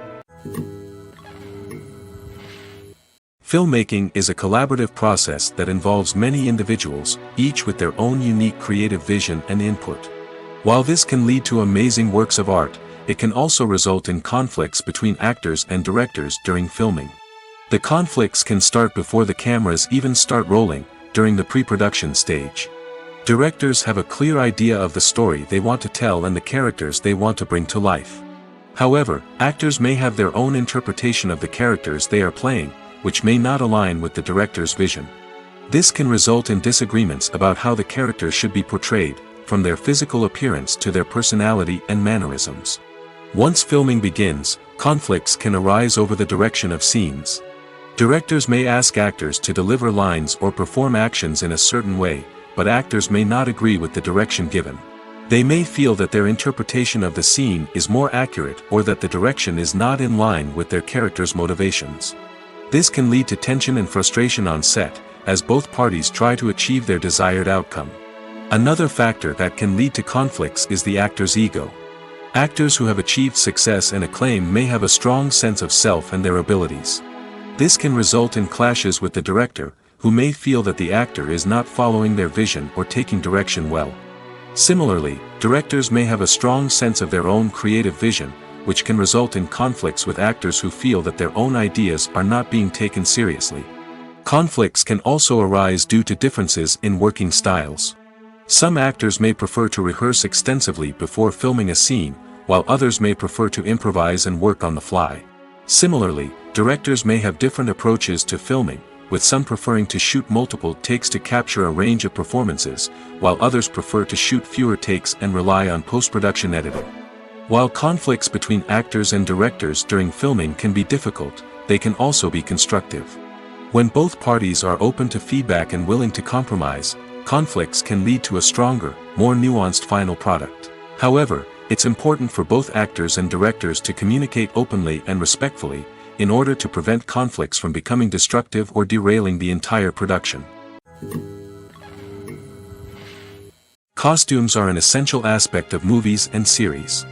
Filmmaking is a collaborative process that involves many individuals, each with their own unique creative vision and input. While this can lead to amazing works of art, it can also result in conflicts between actors and directors during filming. The conflicts can start before the cameras even start rolling, during the pre-production stage. Directors have a clear idea of the story they want to tell and the characters they want to bring to life. However, actors may have their own interpretation of the characters they are playing, which may not align with the director's vision. This can result in disagreements about how the characters should be portrayed, from their physical appearance to their personality and mannerisms. Once filming begins, conflicts can arise over the direction of scenes. Directors may ask actors to deliver lines or perform actions in a certain way, but actors may not agree with the direction given. They may feel that their interpretation of the scene is more accurate or that the direction is not in line with their character's motivations. This can lead to tension and frustration on set, as both parties try to achieve their desired outcome. Another factor that can lead to conflicts is the actor's ego. Actors who have achieved success and acclaim may have a strong sense of self and their abilities. This can result in clashes with the director, who may feel that the actor is not following their vision or taking direction well. Similarly, directors may have a strong sense of their own creative vision, which can result in conflicts with actors who feel that their own ideas are not being taken seriously. Conflicts can also arise due to differences in working styles. Some actors may prefer to rehearse extensively before filming a scene, while others may prefer to improvise and work on the fly. Similarly, directors may have different approaches to filming, with some preferring to shoot multiple takes to capture a range of performances, while others prefer to shoot fewer takes and rely on post-production editing. While conflicts between actors and directors during filming can be difficult, they can also be constructive. When both parties are open to feedback and willing to compromise, conflicts can lead to a stronger, more nuanced final product. However, it's important for both actors and directors to communicate openly and respectfully, in order to prevent conflicts from becoming destructive or derailing the entire production. Costumes are an essential aspect of movies and series.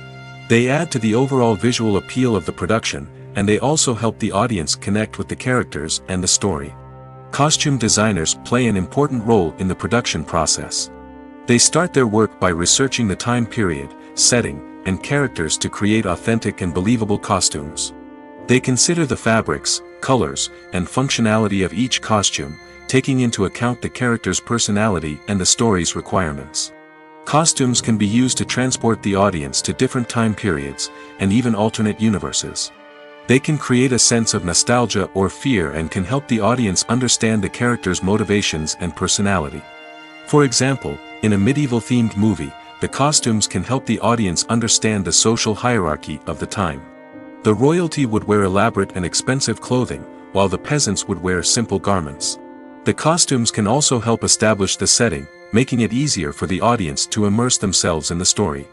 They add to the overall visual appeal of the production, and they also help the audience connect with the characters and the story. Costume designers play an important role in the production process. They start their work by researching the time period, setting, and characters to create authentic and believable costumes. They consider the fabrics, colors, and functionality of each costume, taking into account the character's personality and the story's requirements. Costumes can be used to transport the audience to different time periods, and even alternate universes. They can create a sense of nostalgia or fear and can help the audience understand the character's motivations and personality. For example, in a medieval-themed movie, the costumes can help the audience understand the social hierarchy of the time. The royalty would wear elaborate and expensive clothing, while the peasants would wear simple garments. The costumes can also help establish the setting, making it easier for the audience to immerse themselves in the story.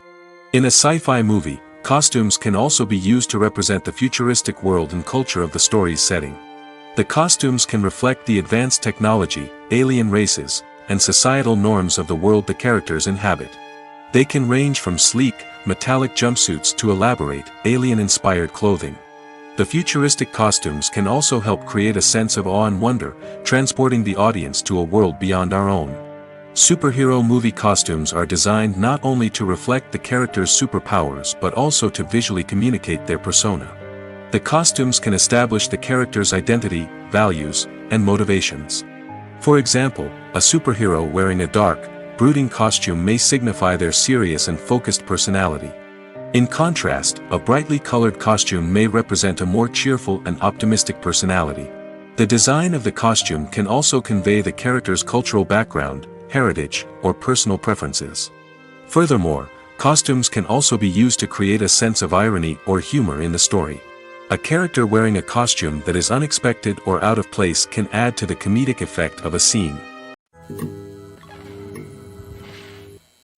In a sci-fi movie, costumes can also be used to represent the futuristic world and culture of the story's setting. The costumes can reflect the advanced technology, alien races, and societal norms of the world the characters inhabit. They can range from sleek, metallic jumpsuits to elaborate, alien-inspired clothing. The futuristic costumes can also help create a sense of awe and wonder, transporting the audience to a world beyond our own. Superhero movie costumes are designed not only to reflect the character's superpowers but also to visually communicate their persona. The costumes can establish the character's identity, values, and motivations. For example, a superhero wearing a dark, brooding costume may signify their serious and focused personality. In contrast, a brightly colored costume may represent a more cheerful and optimistic personality. The design of the costume can also convey the character's cultural background, heritage, or personal preferences. Furthermore, costumes can also be used to create a sense of irony or humor in the story. A character wearing a costume that is unexpected or out of place can add to the comedic effect of a scene.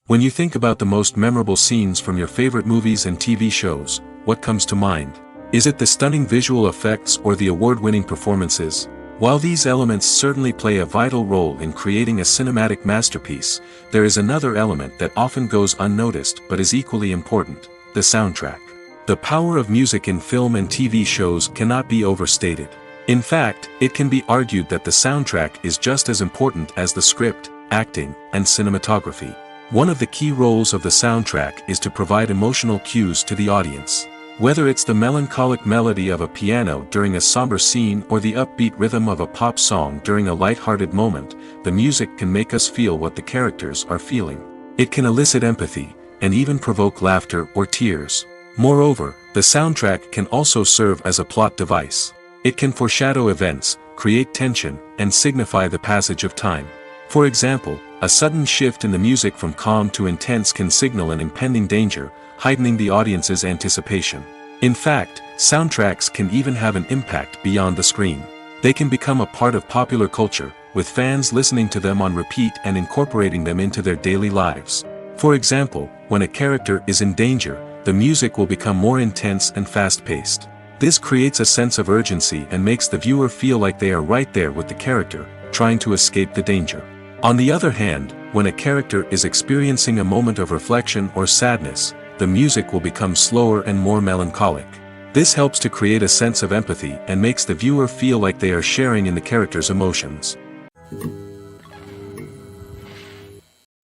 When you think about the most memorable scenes from your favorite movies and TV shows, what comes to mind? Is it the stunning visual effects or the award-winning performances? While these elements certainly play a vital role in creating a cinematic masterpiece, there is another element that often goes unnoticed but is equally important: the soundtrack. The power of music in film and TV shows cannot be overstated. In fact, it can be argued that the soundtrack is just as important as the script, acting, and cinematography. One of the key roles of the soundtrack is to provide emotional cues to the audience. Whether it's the melancholic melody of a piano during a somber scene or the upbeat rhythm of a pop song during a light-hearted moment, the music can make us feel what the characters are feeling. It can elicit empathy, and even provoke laughter or tears. Moreover, the soundtrack can also serve as a plot device. It can foreshadow events, create tension, and signify the passage of time. For example, a sudden shift in the music from calm to intense can signal an impending danger, heightening the audience's anticipation. In fact, soundtracks can even have an impact beyond the screen. They can become a part of popular culture, with fans listening to them on repeat and incorporating them into their daily lives. For example, when a character is in danger, the music will become more intense and fast-paced. This creates a sense of urgency and makes the viewer feel like they are right there with the character, trying to escape the danger. On the other hand, when a character is experiencing a moment of reflection or sadness, the music will become slower and more melancholic. This helps to create a sense of empathy and makes the viewer feel like they are sharing in the character's emotions.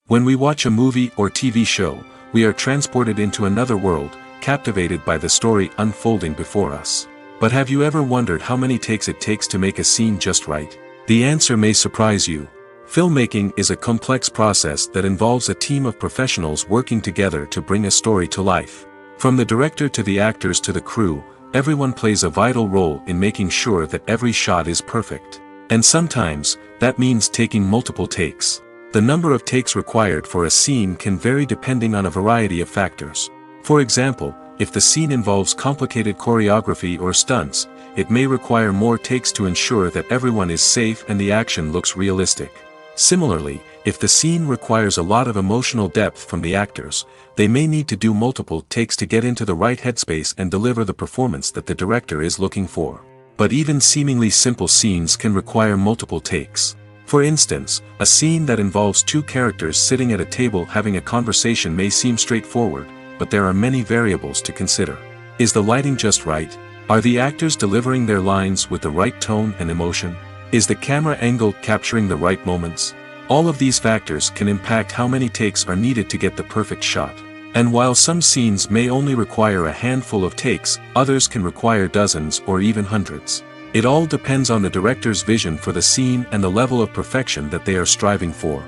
When we watch a movie or TV show, we are transported into another world, captivated by the story unfolding before us. But have you ever wondered how many takes it takes to make a scene just right? The answer may surprise you. Filmmaking is a complex process that involves a team of professionals working together to bring a story to life. From the director to the actors to the crew, everyone plays a vital role in making sure that every shot is perfect. And sometimes, that means taking multiple takes. The number of takes required for a scene can vary depending on a variety of factors. For example, if the scene involves complicated choreography or stunts, it may require more takes to ensure that everyone is safe and the action looks realistic. Similarly, if the scene requires a lot of emotional depth from the actors, they may need to do multiple takes to get into the right headspace and deliver the performance that the director is looking for. But even seemingly simple scenes can require multiple takes. For instance, a scene that involves two characters sitting at a table having a conversation may seem straightforward, but there are many variables to consider. Is the lighting just right? Are the actors delivering their lines with the right tone and emotion? Is the camera angle capturing the right moments? All of these factors can impact how many takes are needed to get the perfect shot. And while some scenes may only require a handful of takes, others can require dozens or even hundreds. It all depends on the director's vision for the scene and the level of perfection that they are striving for.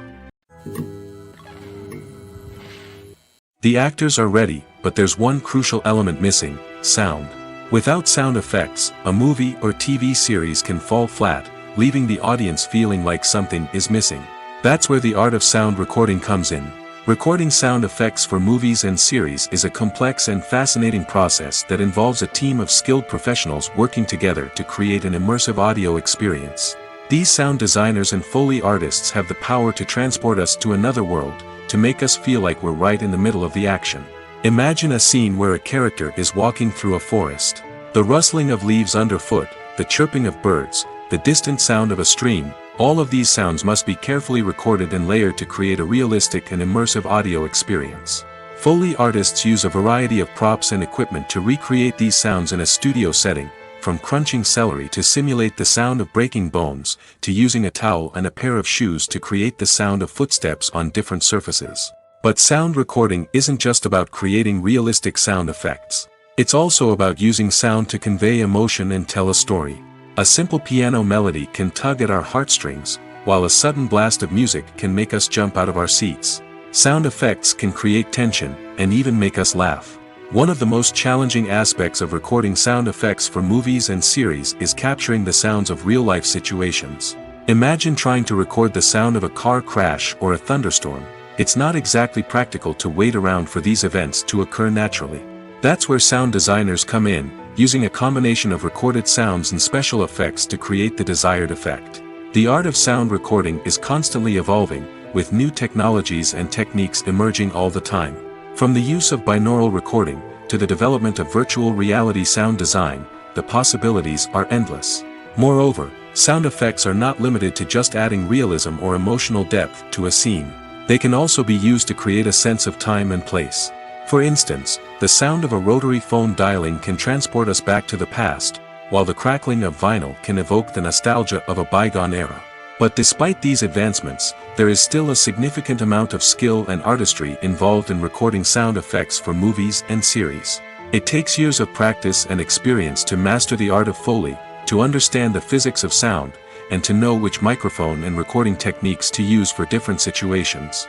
The actors are ready, but there's one crucial element missing: sound. Without sound effects, a movie or TV series can fall flat, leaving the audience feeling like something is missing. That's where the art of sound recording comes in. Recording sound effects for movies and series is a complex and fascinating process that involves a team of skilled professionals working together to create an immersive audio experience. These sound designers and Foley artists have the power to transport us to another world, to make us feel like we're right in the middle of the action. Imagine a scene where a character is walking through a forest. The rustling of leaves underfoot, the chirping of birds, the distant sound of a stream, all of these sounds must be carefully recorded and layered to create a realistic and immersive audio experience. Foley artists use a variety of props and equipment to recreate these sounds in a studio setting, from crunching celery to simulate the sound of breaking bones, to using a towel and a pair of shoes to create the sound of footsteps on different surfaces. But sound recording isn't just about creating realistic sound effects. It's also about using sound to convey emotion and tell a story. A simple piano melody can tug at our heartstrings, while a sudden blast of music can make us jump out of our seats. Sound effects can create tension, and even make us laugh. One of the most challenging aspects of recording sound effects for movies and series is capturing the sounds of real-life situations. Imagine trying to record the sound of a car crash or a thunderstorm. It's not exactly practical to wait around for these events to occur naturally. That's where sound designers come in, using a combination of recorded sounds and special effects to create the desired effect. The art of sound recording is constantly evolving, with new technologies and techniques emerging all the time. From the use of binaural recording, to the development of virtual reality sound design, the possibilities are endless. Moreover, sound effects are not limited to just adding realism or emotional depth to a scene. They can also be used to create a sense of time and place. For instance, the sound of a rotary phone dialing can transport us back to the past, while the crackling of vinyl can evoke the nostalgia of a bygone era. But despite these advancements, there is still a significant amount of skill and artistry involved in recording sound effects for movies and series. It takes years of practice and experience to master the art of Foley, to understand the physics of sound, and to know which microphone and recording techniques to use for different situations.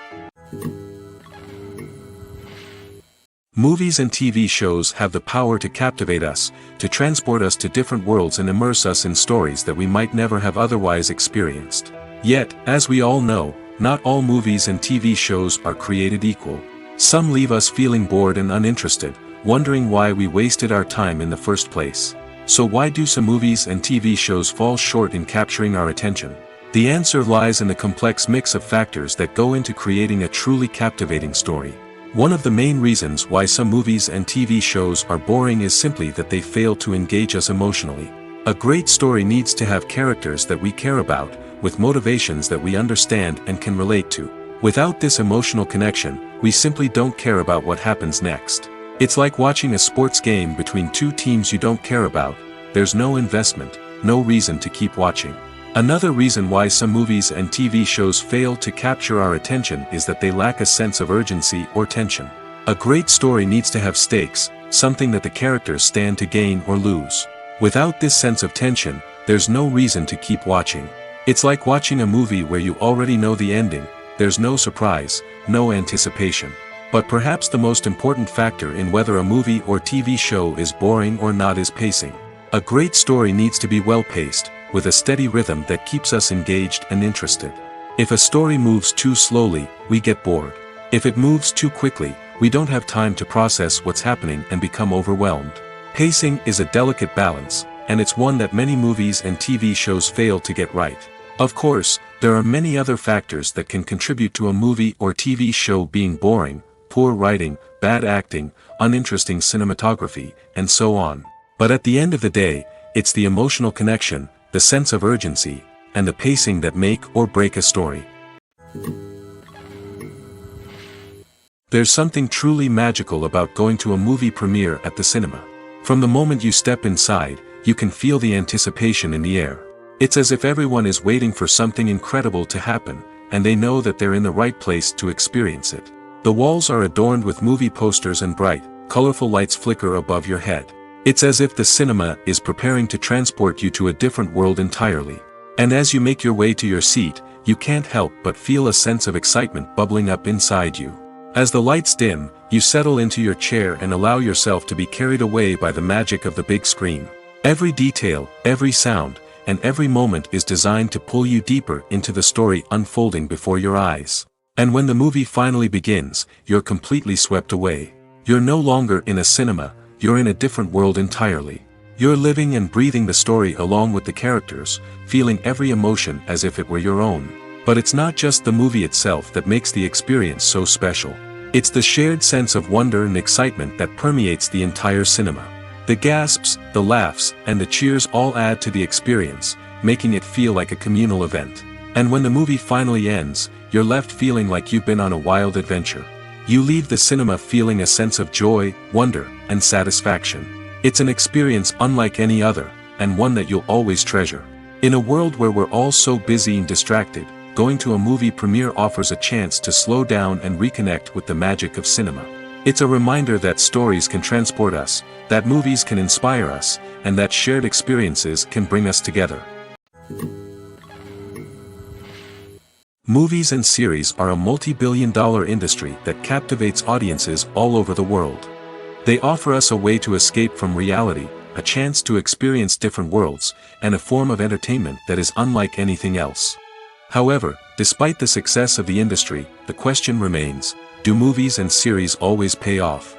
Movies and TV shows have the power to captivate us, to transport us to different worlds and immerse us in stories that we might never have otherwise experienced. Yet, as we all know, not all movies and TV shows are created equal. Some leave us feeling bored and uninterested, wondering why we wasted our time in the first place. So why do some movies and TV shows fall short in capturing our attention? The answer lies in the complex mix of factors that go into creating a truly captivating story. One of the main reasons why some movies and TV shows are boring is simply that they fail to engage us emotionally. A great story needs to have characters that we care about, with motivations that we understand and can relate to. Without this emotional connection, we simply don't care about what happens next. It's like watching a sports game between two teams you don't care about. There's no investment, no reason to keep watching. Another reason why some movies and TV shows fail to capture our attention is that they lack a sense of urgency or tension. A great story needs to have stakes, something that the characters stand to gain or lose. Without this sense of tension, there's no reason to keep watching. It's like watching a movie where you already know the ending. There's no surprise, no anticipation. But perhaps the most important factor in whether a movie or TV show is boring or not is pacing. A great story needs to be well-paced, with a steady rhythm that keeps us engaged and interested. If a story moves too slowly, we get bored. If it moves too quickly, we don't have time to process what's happening and become overwhelmed. Pacing is a delicate balance, and it's one that many movies and TV shows fail to get right. Of course, there are many other factors that can contribute to a movie or TV show being boring: poor writing, bad acting, uninteresting cinematography, and so on. But at the end of the day, it's the emotional connection, the sense of urgency, and the pacing that make or break a story. There's something truly magical about going to a movie premiere at the cinema. From the moment you step inside, you can feel the anticipation in the air. It's as if everyone is waiting for something incredible to happen, and they know that they're in the right place to experience it. The walls are adorned with movie posters and bright, colorful lights flicker above your head. It's as if the cinema is preparing to transport you to a different world entirely. And as you make your way to your seat, you can't help but feel a sense of excitement bubbling up inside you. As the lights dim, you settle into your chair and allow yourself to be carried away by the magic of the big screen. Every detail, every sound, and every moment is designed to pull you deeper into the story unfolding before your eyes. And when the movie finally begins, you're completely swept away. You're no longer in a cinema, you're in a different world entirely. You're living and breathing the story along with the characters, feeling every emotion as if it were your own. But it's not just the movie itself that makes the experience so special. It's the shared sense of wonder and excitement that permeates the entire cinema. The gasps, the laughs, and the cheers all add to the experience, making it feel like a communal event. And when the movie finally ends, you're left feeling like you've been on a wild adventure. You leave the cinema feeling a sense of joy, wonder, and satisfaction. It's an experience unlike any other, and one that you'll always treasure. In a world where we're all so busy and distracted, going to a movie premiere offers a chance to slow down and reconnect with the magic of cinema. It's a reminder that stories can transport us, that movies can inspire us, and that shared experiences can bring us together. Movies and series are a multi-billion-dollar industry that captivates audiences all over the world. They offer us a way to escape from reality, a chance to experience different worlds, and a form of entertainment that is unlike anything else. However, despite the success of the industry, the question remains, do movies and series always pay off?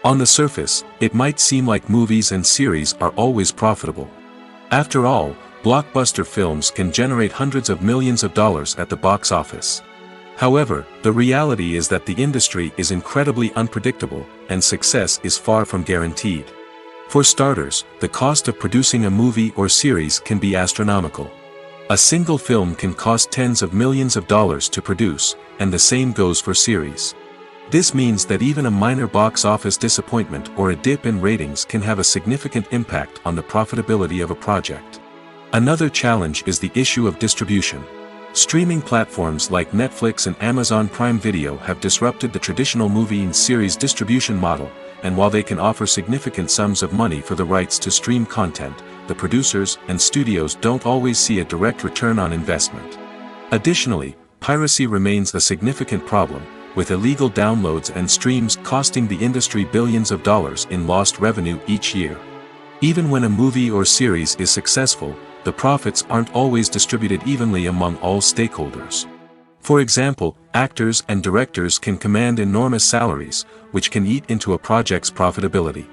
On the surface, it might seem like movies and series are always profitable. After all, blockbuster films can generate hundreds of millions of dollars at the box office. However, the reality is that the industry is incredibly unpredictable, and success is far from guaranteed. For starters, the cost of producing a movie or series can be astronomical. A single film can cost tens of millions of dollars to produce, and the same goes for series. This means that even a minor box office disappointment or a dip in ratings can have a significant impact on the profitability of a project. Another challenge is the issue of distribution. Streaming platforms like Netflix and Amazon Prime Video have disrupted the traditional movie and series distribution model, and while they can offer significant sums of money for the rights to stream content, the producers and studios don't always see a direct return on investment. Additionally, piracy remains a significant problem, with illegal downloads and streams costing the industry billions of dollars in lost revenue each year. Even when a movie or series is successful, the profits aren't always distributed evenly among all stakeholders. For example, actors and directors can command enormous salaries, which can eat into a project's profitability.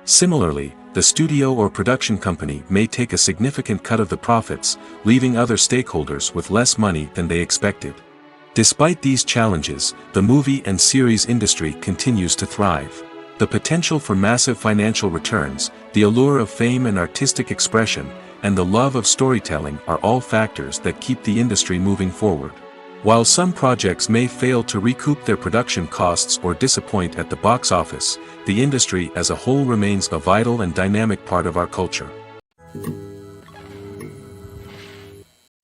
Similarly, the studio or production company may take a significant cut of the profits, leaving other stakeholders with less money than they expected. Despite these challenges, the movie and series industry continues to thrive. The potential for massive financial returns, the allure of fame and artistic expression, and the love of storytelling are all factors that keep the industry moving forward. While some projects may fail to recoup their production costs or disappoint at the box office, the industry as a whole remains a vital and dynamic part of our culture.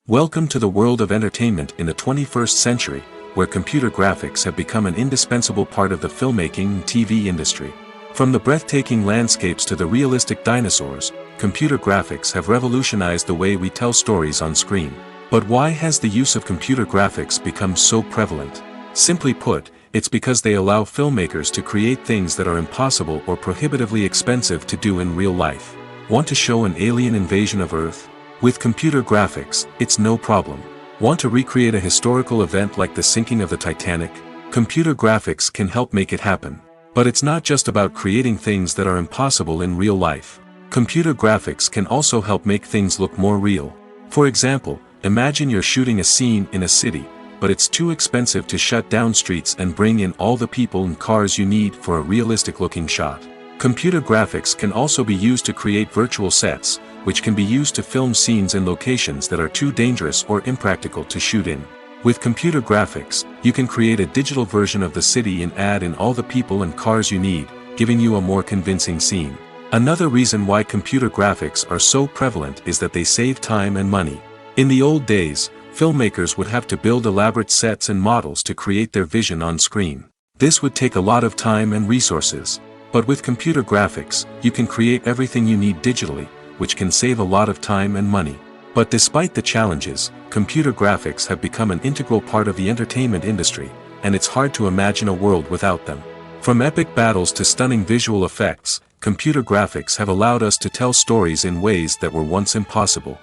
Welcome to the world of entertainment in the 21st century, where computer graphics have become an indispensable part of the filmmaking and TV industry. From the breathtaking landscapes to the realistic dinosaurs, computer graphics have revolutionized the way we tell stories on screen. But why has the use of computer graphics become so prevalent? Simply put, it's because they allow filmmakers to create things that are impossible or prohibitively expensive to do in real life. Want to show an alien invasion of Earth? With computer graphics, it's no problem. Want to recreate a historical event like the sinking of the Titanic? Computer graphics can help make it happen. But it's not just about creating things that are impossible in real life. Computer graphics can also help make things look more real. For example, imagine you're shooting a scene in a city, but it's too expensive to shut down streets and bring in all the people and cars you need for a realistic-looking shot. Computer graphics can also be used to create virtual sets, which can be used to film scenes in locations that are too dangerous or impractical to shoot in. With computer graphics, you can create a digital version of the city and add in all the people and cars you need, giving you a more convincing scene. Another reason why computer graphics are so prevalent is that they save time and money. In the old days, filmmakers would have to build elaborate sets and models to create their vision on screen. This would take a lot of time and resources. But with computer graphics, you can create everything you need digitally, which can save a lot of time and money. But despite the challenges, computer graphics have become an integral part of the entertainment industry, and it's hard to imagine a world without them. From epic battles to stunning visual effects, computer graphics have allowed us to tell stories in ways that were once impossible.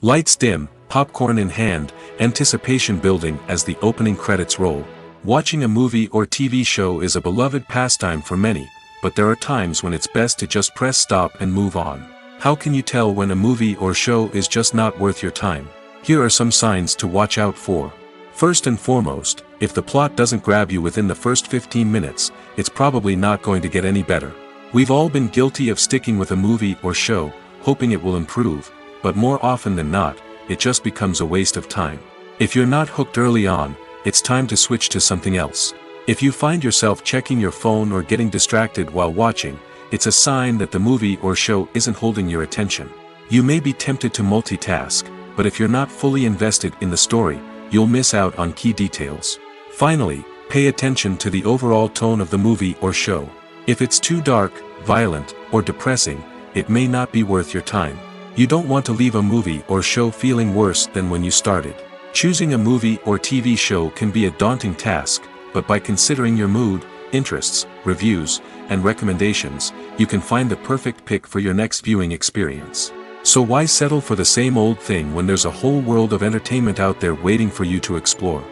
Lights dim, popcorn in hand, anticipation building as the opening credits roll. Watching a movie or TV show is a beloved pastime for many, but there are times when it's best to just press stop and move on. How can you tell when a movie or show is just not worth your time? Here are some signs to watch out for. First and foremost, if the plot doesn't grab you within the first 15 minutes, it's probably not going to get any better. We've all been guilty of sticking with a movie or show, hoping it will improve, but more often than not, it just becomes a waste of time. If you're not hooked early on, it's time to switch to something else. If you find yourself checking your phone or getting distracted while watching, it's a sign that the movie or show isn't holding your attention. You may be tempted to multitask, but if you're not fully invested in the story, you'll miss out on key details. Finally, pay attention to the overall tone of the movie or show. If it's too dark, violent, or depressing, it may not be worth your time. You don't want to leave a movie or show feeling worse than when you started. Choosing a movie or TV show can be a daunting task, but by considering your mood, interests, reviews, and recommendations, you can find the perfect pick for your next viewing experience. So why settle for the same old thing when there's a whole world of entertainment out there waiting for you to explore?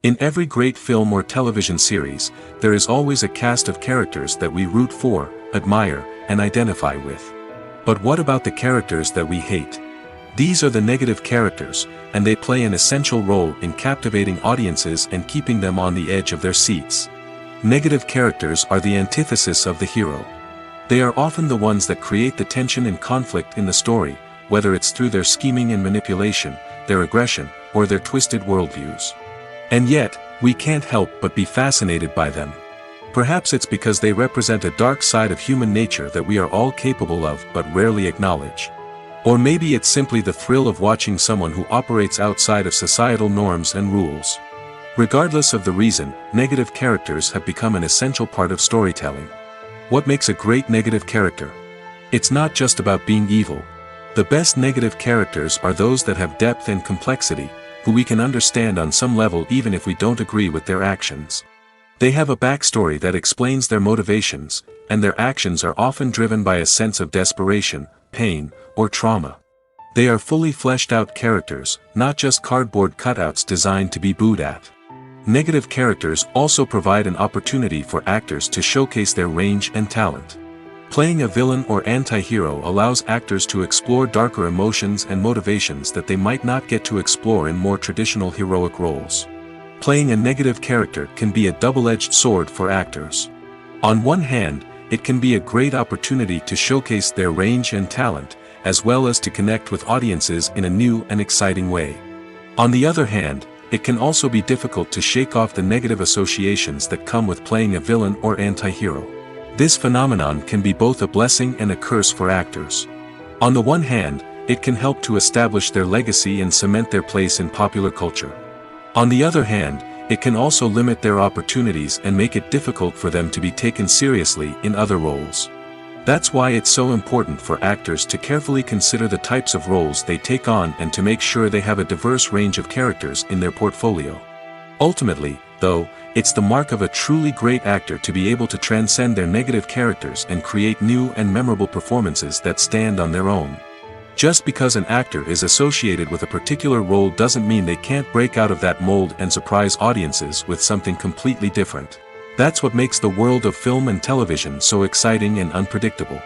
In every great film or television series, there is always a cast of characters that we root for, admire, and identify with. But what about the characters that we hate? These are the negative characters, and they play an essential role in captivating audiences and keeping them on the edge of their seats. Negative characters are the antithesis of the hero. They are often the ones that create the tension and conflict in the story, whether it's through their scheming and manipulation, their aggression, or their twisted worldviews. And yet, we can't help but be fascinated by them. Perhaps it's because they represent a dark side of human nature that we are all capable of but rarely acknowledge. Or maybe it's simply the thrill of watching someone who operates outside of societal norms and rules. Regardless of the reason, negative characters have become an essential part of storytelling. What makes a great negative character? It's not just about being evil. The best negative characters are those that have depth and complexity, who we can understand on some level even if we don't agree with their actions. They have a backstory that explains their motivations, and their actions are often driven by a sense of desperation, pain, or trauma. They are fully fleshed out characters, not just cardboard cutouts designed to be booed at. Negative characters also provide an opportunity for actors to showcase their range and talent. Playing a villain or anti-hero allows actors to explore darker emotions and motivations that they might not get to explore in more traditional heroic roles. Playing a negative character can be a double-edged sword for actors. On one hand, it can be a great opportunity to showcase their range and talent, as well as to connect with audiences in a new and exciting way. On the other hand, it can also be difficult to shake off the negative associations that come with playing a villain or anti-hero. This phenomenon can be both a blessing and a curse for actors. On the one hand, it can help to establish their legacy and cement their place in popular culture. On the other hand, it can also limit their opportunities and make it difficult for them to be taken seriously in other roles. That's why it's so important for actors to carefully consider the types of roles they take on and to make sure they have a diverse range of characters in their portfolio. Ultimately, though, it's the mark of a truly great actor to be able to transcend their negative characters and create new and memorable performances that stand on their own. Just because an actor is associated with a particular role doesn't mean they can't break out of that mold and surprise audiences with something completely different. That's what makes the world of film and television so exciting and unpredictable.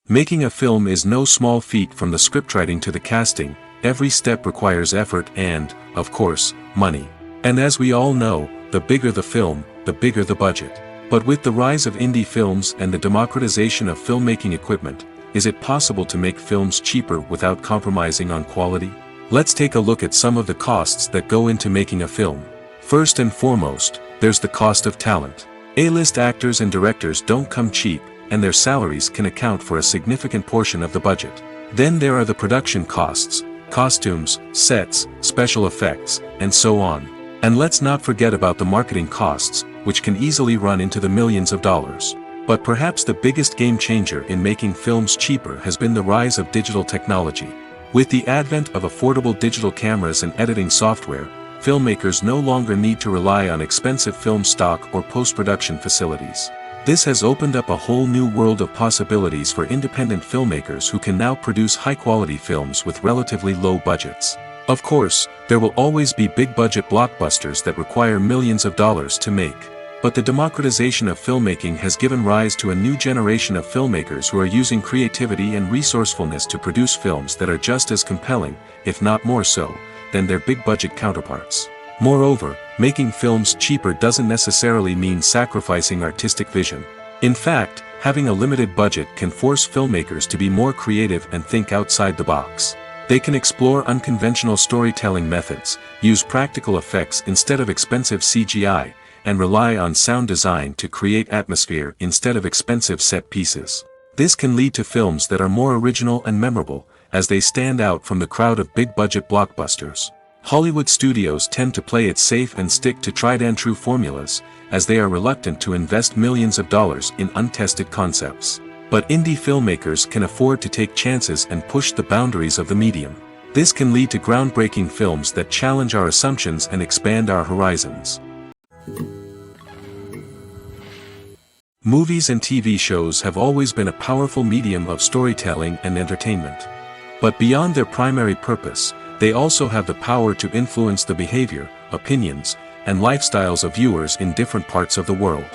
Making a film is no small feat. From the scriptwriting to the casting, every step requires effort and, of course, money. And as we all know, the bigger the film, the bigger the budget. But with the rise of indie films and the democratization of filmmaking equipment, is it possible to make films cheaper without compromising on quality? Let's take a look at some of the costs that go into making a film. First and foremost, there's the cost of talent. A-list actors and directors don't come cheap, and their salaries can account for a significant portion of the budget. Then there are the production costs, costumes, sets, special effects, and so on. And let's not forget about the marketing costs, which can easily run into the millions of dollars. But perhaps the biggest game changer in making films cheaper has been the rise of digital technology. With the advent of affordable digital cameras and editing software, filmmakers no longer need to rely on expensive film stock or post-production facilities. This has opened up a whole new world of possibilities for independent filmmakers who can now produce high-quality films with relatively low budgets. Of course, there will always be big-budget blockbusters that require millions of dollars to make. But the democratization of filmmaking has given rise to a new generation of filmmakers who are using creativity and resourcefulness to produce films that are just as compelling, if not more so, than their big-budget counterparts. Moreover, making films cheaper doesn't necessarily mean sacrificing artistic vision. In fact, having a limited budget can force filmmakers to be more creative and think outside the box. They can explore unconventional storytelling methods, use practical effects instead of expensive CGI, and rely on sound design to create atmosphere instead of expensive set pieces. This can lead to films that are more original and memorable, as they stand out from the crowd of big-budget blockbusters. Hollywood studios tend to play it safe and stick to tried-and-true formulas, as they are reluctant to invest millions of dollars in untested concepts. But indie filmmakers can afford to take chances and push the boundaries of the medium. This can lead to groundbreaking films that challenge our assumptions and expand our horizons. Movies and TV shows have always been a powerful medium of storytelling and entertainment. But beyond their primary purpose, they also have the power to influence the behavior, opinions, and lifestyles of viewers in different parts of the world.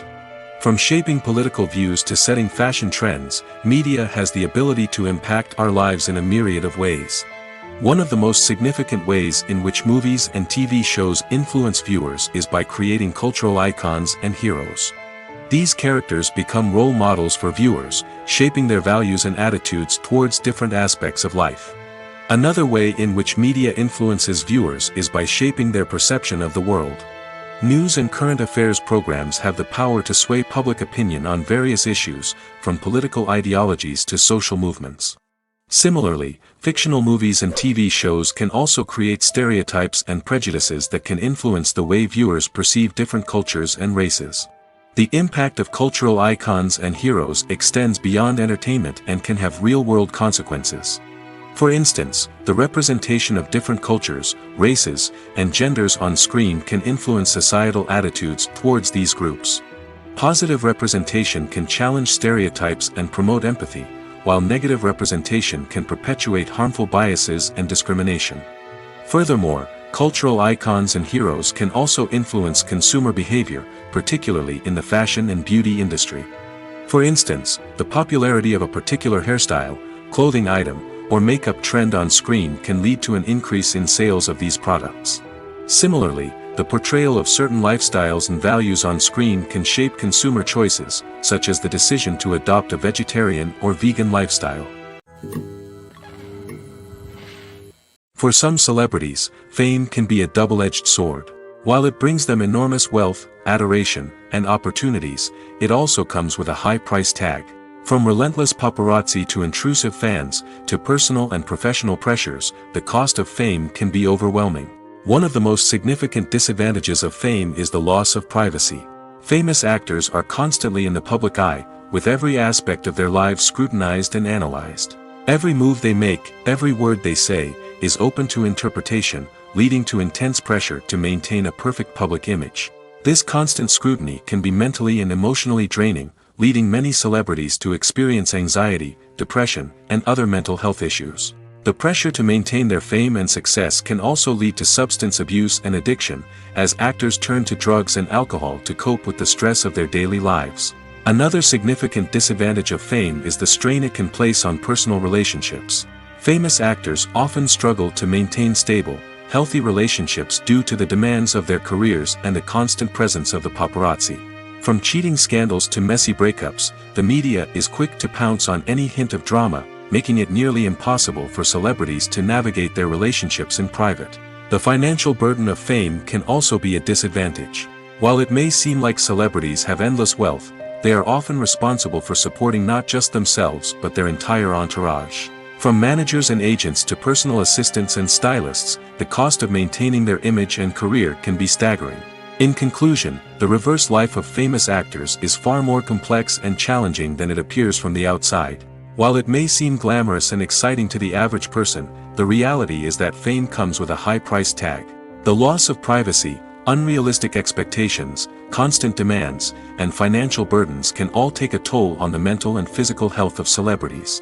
From shaping political views to setting fashion trends, media has the ability to impact our lives in a myriad of ways. One of the most significant ways in which movies and TV shows influence viewers is by creating cultural icons and heroes. These characters become role models for viewers, shaping their values and attitudes towards different aspects of life. Another way in which media influences viewers is by shaping their perception of the world. News and current affairs programs have the power to sway public opinion on various issues, from political ideologies to social movements. Similarly, fictional movies and TV shows can also create stereotypes and prejudices that can influence the way viewers perceive different cultures and races. The impact of cultural icons and heroes extends beyond entertainment and can have real-world consequences. For instance, the representation of different cultures, races, and genders on screen can influence societal attitudes towards these groups. Positive representation can challenge stereotypes and promote empathy, while negative representation can perpetuate harmful biases and discrimination. Furthermore, cultural icons and heroes can also influence consumer behavior, particularly in the fashion and beauty industry. For instance, the popularity of a particular hairstyle, clothing item, or makeup trend on screen can lead to an increase in sales of these products. Similarly, the portrayal of certain lifestyles and values on screen can shape consumer choices, such as the decision to adopt a vegetarian or vegan lifestyle. For some celebrities, fame can be a double-edged sword. While it brings them enormous wealth, adoration, and opportunities, it also comes with a high price tag. From relentless paparazzi to intrusive fans, to personal and professional pressures, the cost of fame can be overwhelming. One of the most significant disadvantages of fame is the loss of privacy. Famous actors are constantly in the public eye, with every aspect of their lives scrutinized and analyzed. Every move they make, every word they say, is open to interpretation, leading to intense pressure to maintain a perfect public image. This constant scrutiny can be mentally and emotionally draining, leading many celebrities to experience anxiety, depression, and other mental health issues. The pressure to maintain their fame and success can also lead to substance abuse and addiction, as actors turn to drugs and alcohol to cope with the stress of their daily lives. Another significant disadvantage of fame is the strain it can place on personal relationships. Famous actors often struggle to maintain stable, healthy relationships due to the demands of their careers and the constant presence of the paparazzi. From cheating scandals to messy breakups, the media is quick to pounce on any hint of drama, making it nearly impossible for celebrities to navigate their relationships in private. The financial burden of fame can also be a disadvantage. While it may seem like celebrities have endless wealth, they are often responsible for supporting not just themselves but their entire entourage. From managers and agents to personal assistants and stylists, the cost of maintaining their image and career can be staggering. In conclusion, the reverse life of famous actors is far more complex and challenging than it appears from the outside. While it may seem glamorous and exciting to the average person, the reality is that fame comes with a high price tag. The loss of privacy, unrealistic expectations, constant demands, and financial burdens can all take a toll on the mental and physical health of celebrities.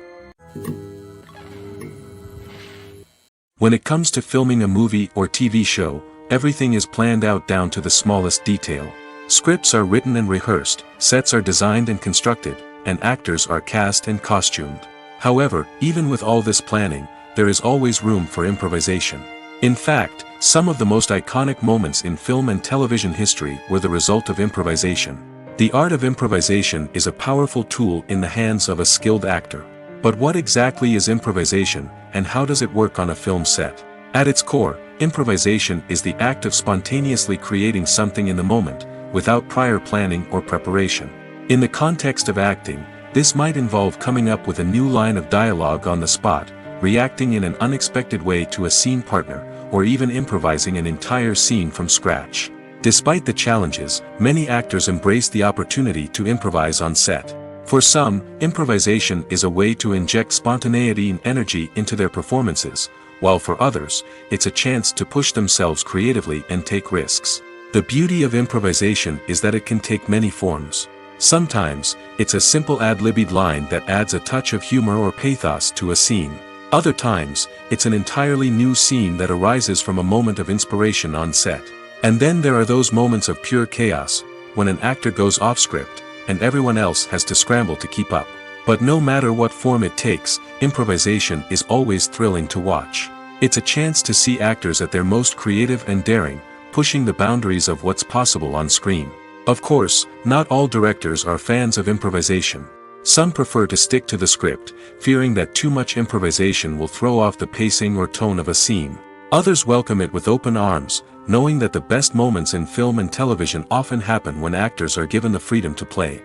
When it comes to filming a movie or TV show, everything is planned out down to the smallest detail. Scripts are written and rehearsed, sets are designed and constructed, and actors are cast and costumed. However, even with all this planning, there is always room for improvisation. In fact, some of the most iconic moments in film and television history were the result of improvisation. The art of improvisation is a powerful tool in the hands of a skilled actor. But what exactly is improvisation, and how does it work on a film set? At its core, improvisation is the act of spontaneously creating something in the moment, without prior planning or preparation. In the context of acting, this might involve coming up with a new line of dialogue on the spot, reacting in an unexpected way to a scene partner, or even improvising an entire scene from scratch. Despite the challenges, many actors embrace the opportunity to improvise on set. For some, improvisation is a way to inject spontaneity and energy into their performances, while for others, it's a chance to push themselves creatively and take risks. The beauty of improvisation is that it can take many forms. Sometimes, it's a simple ad-libbed line that adds a touch of humor or pathos to a scene. Other times, it's an entirely new scene that arises from a moment of inspiration on set. And then there are those moments of pure chaos, when an actor goes off script, and everyone else has to scramble to keep up. But no matter what form it takes, improvisation is always thrilling to watch. It's a chance to see actors at their most creative and daring, pushing the boundaries of what's possible on screen. Of course, not all directors are fans of improvisation. Some prefer to stick to the script, fearing that too much improvisation will throw off the pacing or tone of a scene. Others welcome it with open arms, knowing that the best moments in film and television often happen when actors are given the freedom to play.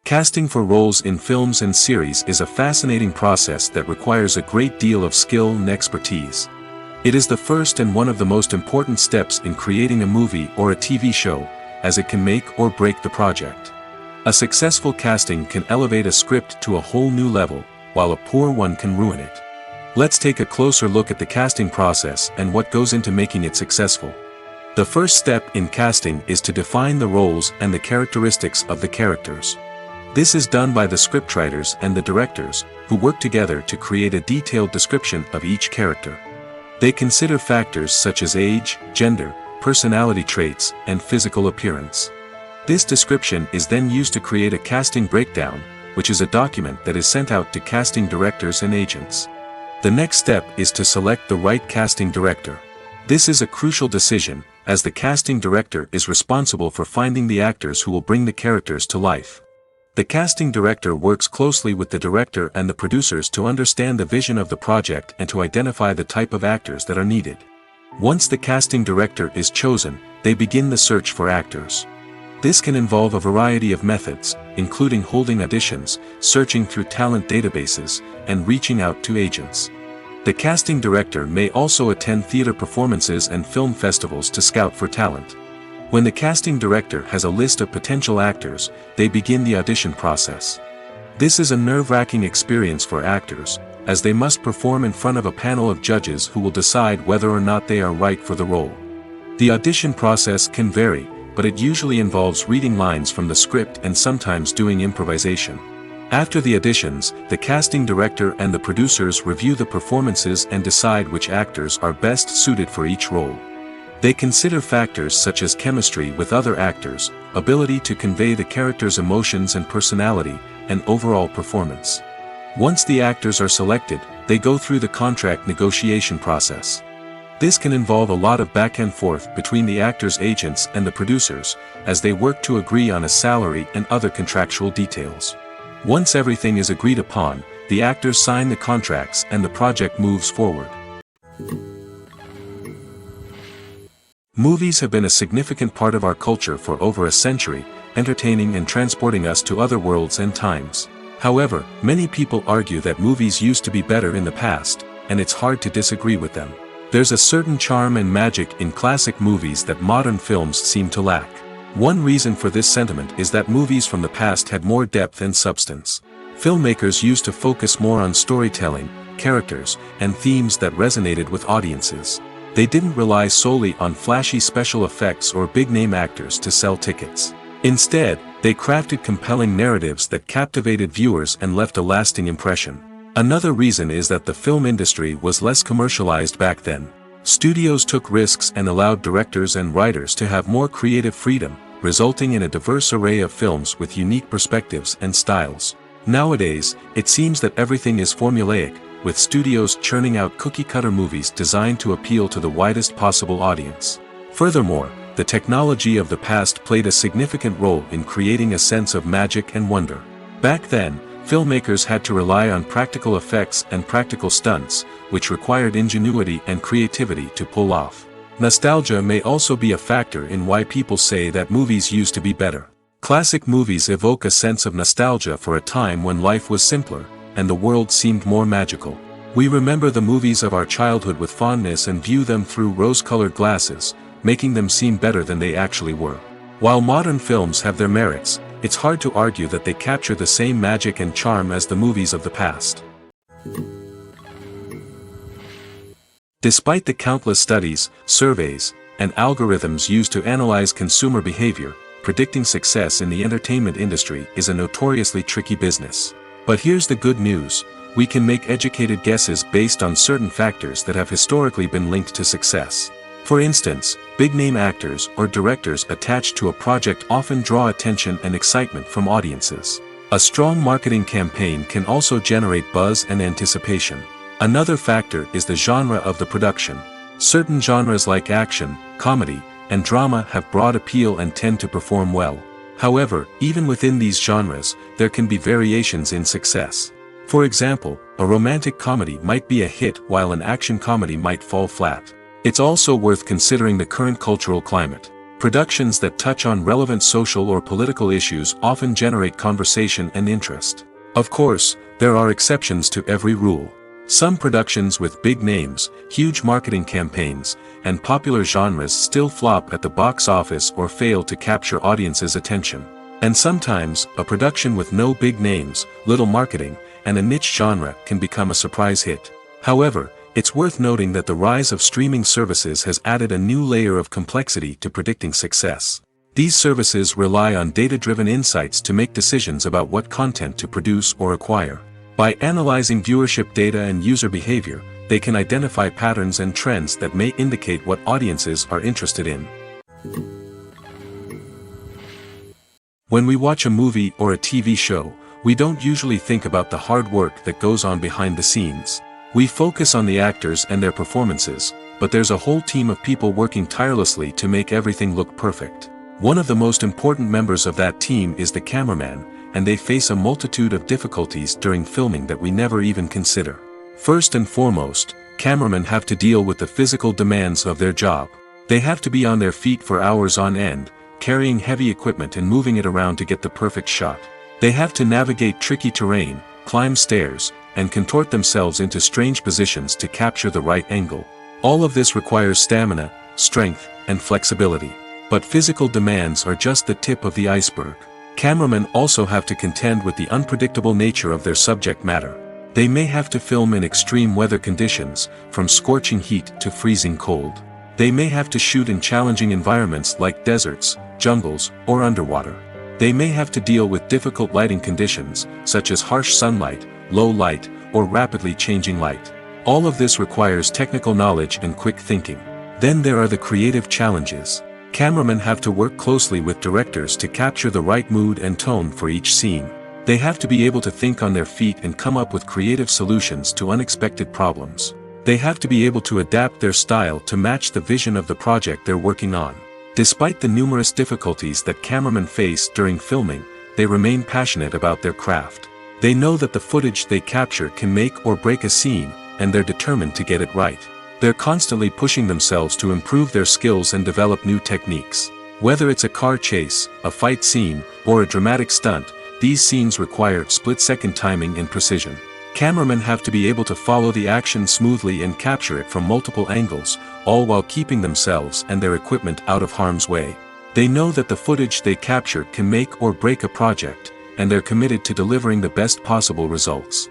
Casting for roles in films and series is a fascinating process that requires a great deal of skill and expertise. It is the first and one of the most important steps in creating a movie or a TV show, as it can make or break the project. A successful casting can elevate a script to a whole new level, while a poor one can ruin it. Let's take a closer look at the casting process and what goes into making it successful. The first step in casting is to define the roles and the characteristics of the characters. This is done by the scriptwriters and the directors, who work together to create a detailed description of each character. They consider factors such as age, gender, personality traits, and physical appearance. This description is then used to create a casting breakdown, which is a document that is sent out to casting directors and agents. The next step is to select the right casting director. This is a crucial decision, as the casting director is responsible for finding the actors who will bring the characters to life. The casting director works closely with the director and the producers to understand the vision of the project and to identify the type of actors that are needed. Once the casting director is chosen, they begin the search for actors. This can involve a variety of methods, including holding auditions, searching through talent databases, and reaching out to agents. The casting director may also attend theater performances and film festivals to scout for talent. When the casting director has a list of potential actors, they begin the audition process. This is a nerve-wracking experience for actors, as they must perform in front of a panel of judges who will decide whether or not they are right for the role. The audition process can vary, but it usually involves reading lines from the script and sometimes doing improvisation. After the auditions, the casting director and the producers review the performances and decide which actors are best suited for each role. They consider factors such as chemistry with other actors, ability to convey the character's emotions and personality, and overall performance. Once the actors are selected, they go through the contract negotiation process. This can involve a lot of back and forth between the actors' agents and the producers, as they work to agree on a salary and other contractual details. Once everything is agreed upon, the actors sign the contracts and the project moves forward. Movies have been a significant part of our culture for over a century, entertaining and transporting us to other worlds and times. However, many people argue that movies used to be better in the past, and it's hard to disagree with them. There's a certain charm and magic in classic movies that modern films seem to lack. One reason for this sentiment is that movies from the past had more depth and substance. Filmmakers used to focus more on storytelling, characters, and themes that resonated with audiences. They didn't rely solely on flashy special effects or big-name actors to sell tickets. Instead, they crafted compelling narratives that captivated viewers and left a lasting impression. Another reason is that the film industry was less commercialized back then. Studios took risks and allowed directors and writers to have more creative freedom, resulting in a diverse array of films with unique perspectives and styles. Nowadays, it seems that everything is formulaic, with studios churning out cookie-cutter movies designed to appeal to the widest possible audience. Furthermore, the technology of the past played a significant role in creating a sense of magic and wonder. Back then, filmmakers had to rely on practical effects and practical stunts, which required ingenuity and creativity to pull off. Nostalgia may also be a factor in why people say that movies used to be better. Classic movies evoke a sense of nostalgia for a time when life was simpler, and the world seemed more magical. We remember the movies of our childhood with fondness and view them through rose-colored glasses, making them seem better than they actually were. While modern films have their merits, it's hard to argue that they capture the same magic and charm as the movies of the past. Despite the countless studies, surveys, and algorithms used to analyze consumer behavior, predicting success in the entertainment industry is a notoriously tricky business. But here's the good news: we can make educated guesses based on certain factors that have historically been linked to success. For instance, big-name actors or directors attached to a project often draw attention and excitement from audiences. A strong marketing campaign can also generate buzz and anticipation. Another factor is the genre of the production. Certain genres like action, comedy, and drama have broad appeal and tend to perform well. However, even within these genres, there can be variations in success. For example, a romantic comedy might be a hit while an action comedy might fall flat. It's also worth considering the current cultural climate. Productions that touch on relevant social or political issues often generate conversation and interest. Of course, there are exceptions to every rule. Some productions with big names, huge marketing campaigns, and popular genres still flop at the box office or fail to capture audiences' attention. And sometimes, a production with no big names, little marketing, and a niche genre can become a surprise hit. However, it's worth noting that the rise of streaming services has added a new layer of complexity to predicting success. These services rely on data-driven insights to make decisions about what content to produce or acquire. By analyzing viewership data and user behavior, they can identify patterns and trends that may indicate what audiences are interested in. When we watch a movie or a TV show, we don't usually think about the hard work that goes on behind the scenes. We focus on the actors and their performances, but there's a whole team of people working tirelessly to make everything look perfect. One of the most important members of that team is the cameraman, and they face a multitude of difficulties during filming that we never even consider. First and foremost, cameramen have to deal with the physical demands of their job. They have to be on their feet for hours on end, carrying heavy equipment and moving it around to get the perfect shot. They have to navigate tricky terrain, climb stairs, and contort themselves into strange positions to capture the right angle. All of this requires stamina, strength, and flexibility. But physical demands are just the tip of the iceberg. Cameramen also have to contend with the unpredictable nature of their subject matter. They may have to film in extreme weather conditions, from scorching heat to freezing cold. They may have to shoot in challenging environments like deserts, jungles, or underwater. They may have to deal with difficult lighting conditions, such as harsh sunlight, low light, or rapidly changing light. All of this requires technical knowledge and quick thinking. Then there are the creative challenges. Cameramen have to work closely with directors to capture the right mood and tone for each scene. They have to be able to think on their feet and come up with creative solutions to unexpected problems. They have to be able to adapt their style to match the vision of the project they're working on. Despite the numerous difficulties that cameramen face during filming, they remain passionate about their craft. They know that the footage they capture can make or break a scene, and they're determined to get it right. They're constantly pushing themselves to improve their skills and develop new techniques. Whether it's a car chase, a fight scene, or a dramatic stunt, these scenes require split-second timing and precision. Cameramen have to be able to follow the action smoothly and capture it from multiple angles, all while keeping themselves and their equipment out of harm's way. They know that the footage they capture can make or break a project, and they're committed to delivering the best possible results.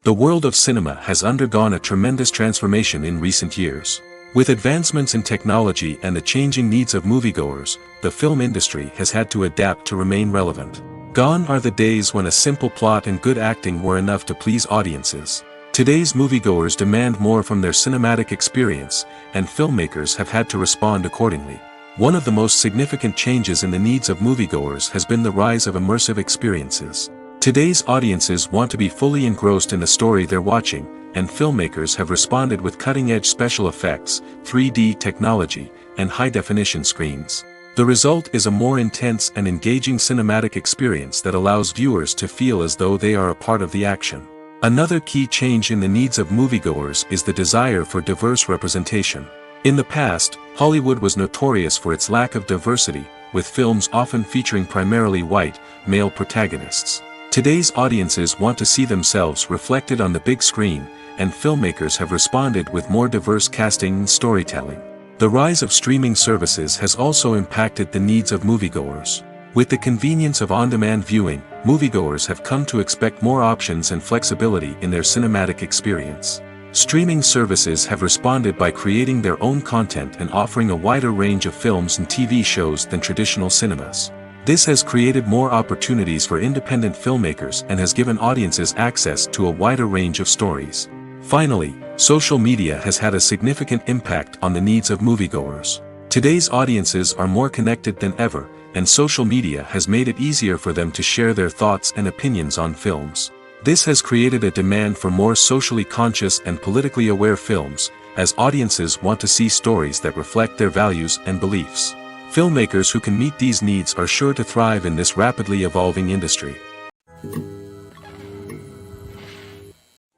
The world of cinema has undergone a tremendous transformation in recent years. With advancements in technology and the changing needs of moviegoers, the film industry has had to adapt to remain relevant. Gone are the days when a simple plot and good acting were enough to please audiences. Today's moviegoers demand more from their cinematic experience, and filmmakers have had to respond accordingly. One of the most significant changes in the needs of moviegoers has been the rise of immersive experiences. Today's audiences want to be fully engrossed in the story they're watching, and filmmakers have responded with cutting-edge special effects, 3D technology, and high-definition screens. The result is a more intense and engaging cinematic experience that allows viewers to feel as though they are a part of the action. Another key change in the needs of moviegoers is the desire for diverse representation. In the past, Hollywood was notorious for its lack of diversity, with films often featuring primarily white, male protagonists. Today's audiences want to see themselves reflected on the big screen, and filmmakers have responded with more diverse casting and storytelling. The rise of streaming services has also impacted the needs of moviegoers. With the convenience of on-demand viewing, moviegoers have come to expect more options and flexibility in their cinematic experience. Streaming services have responded by creating their own content and offering a wider range of films and TV shows than traditional cinemas. This has created more opportunities for independent filmmakers and has given audiences access to a wider range of stories. Finally, social media has had a significant impact on the needs of moviegoers. Today's audiences are more connected than ever, and social media has made it easier for them to share their thoughts and opinions on films. This has created a demand for more socially conscious and politically aware films, as audiences want to see stories that reflect their values and beliefs. Filmmakers who can meet these needs are sure to thrive in this rapidly evolving industry.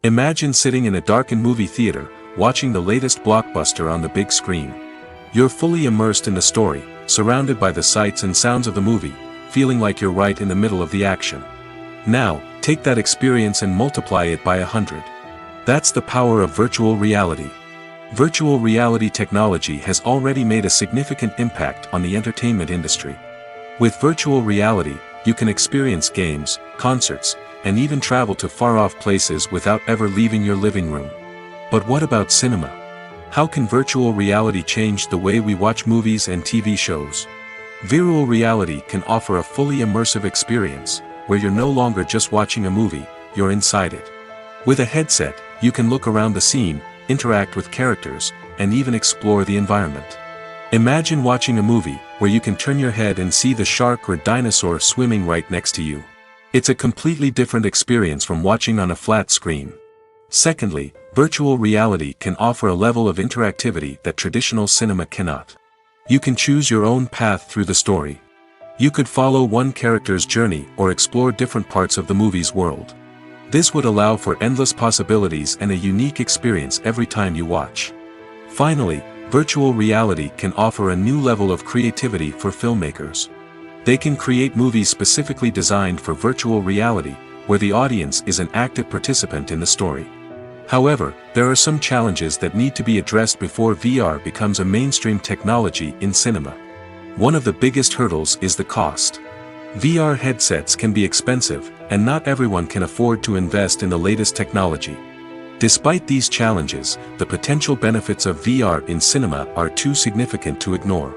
Imagine sitting in a darkened movie theater, watching the latest blockbuster on the big screen. You're fully immersed in the story, surrounded by the sights and sounds of the movie, feeling like you're right in the middle of the action. Now, take that experience and multiply it by 100. That's the power of virtual reality. Virtual reality technology has already made a significant impact on the entertainment industry. With virtual reality, you can experience games, concerts, and even travel to far-off places without ever leaving your living room. But what about cinema? How can virtual reality change the way we watch movies and TV shows? Virtual reality can offer a fully immersive experience, where you're no longer just watching a movie, you're inside it. With a headset, you can look around the scene, interact with characters, and even explore the environment. Imagine watching a movie where you can turn your head and see the shark or dinosaur swimming right next to you. It's a completely different experience from watching on a flat screen. Secondly, virtual reality can offer a level of interactivity that traditional cinema cannot. You can choose your own path through the story. You could follow one character's journey or explore different parts of the movie's world. This would allow for endless possibilities and a unique experience every time you watch. Finally, virtual reality can offer a new level of creativity for filmmakers. They can create movies specifically designed for virtual reality, where the audience is an active participant in the story. However, there are some challenges that need to be addressed before VR becomes a mainstream technology in cinema. One of the biggest hurdles is the cost. VR headsets can be expensive, and not everyone can afford to invest in the latest technology. Despite these challenges, the potential benefits of VR in cinema are too significant to ignore.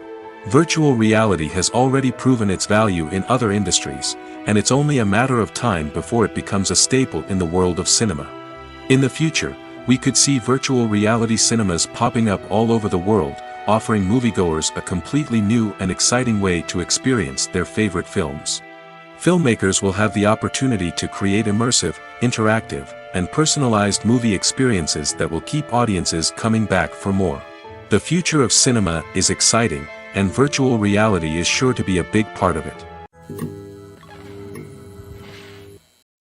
Virtual reality has already proven its value in other industries, and it's only a matter of time before it becomes a staple in the world of cinema. In the future, we could see virtual reality cinemas popping up all over the world, offering moviegoers a completely new and exciting way to experience their favorite films. Filmmakers will have the opportunity to create immersive, interactive, and personalized movie experiences that will keep audiences coming back for more. The future of cinema is exciting, and virtual reality is sure to be a big part of it.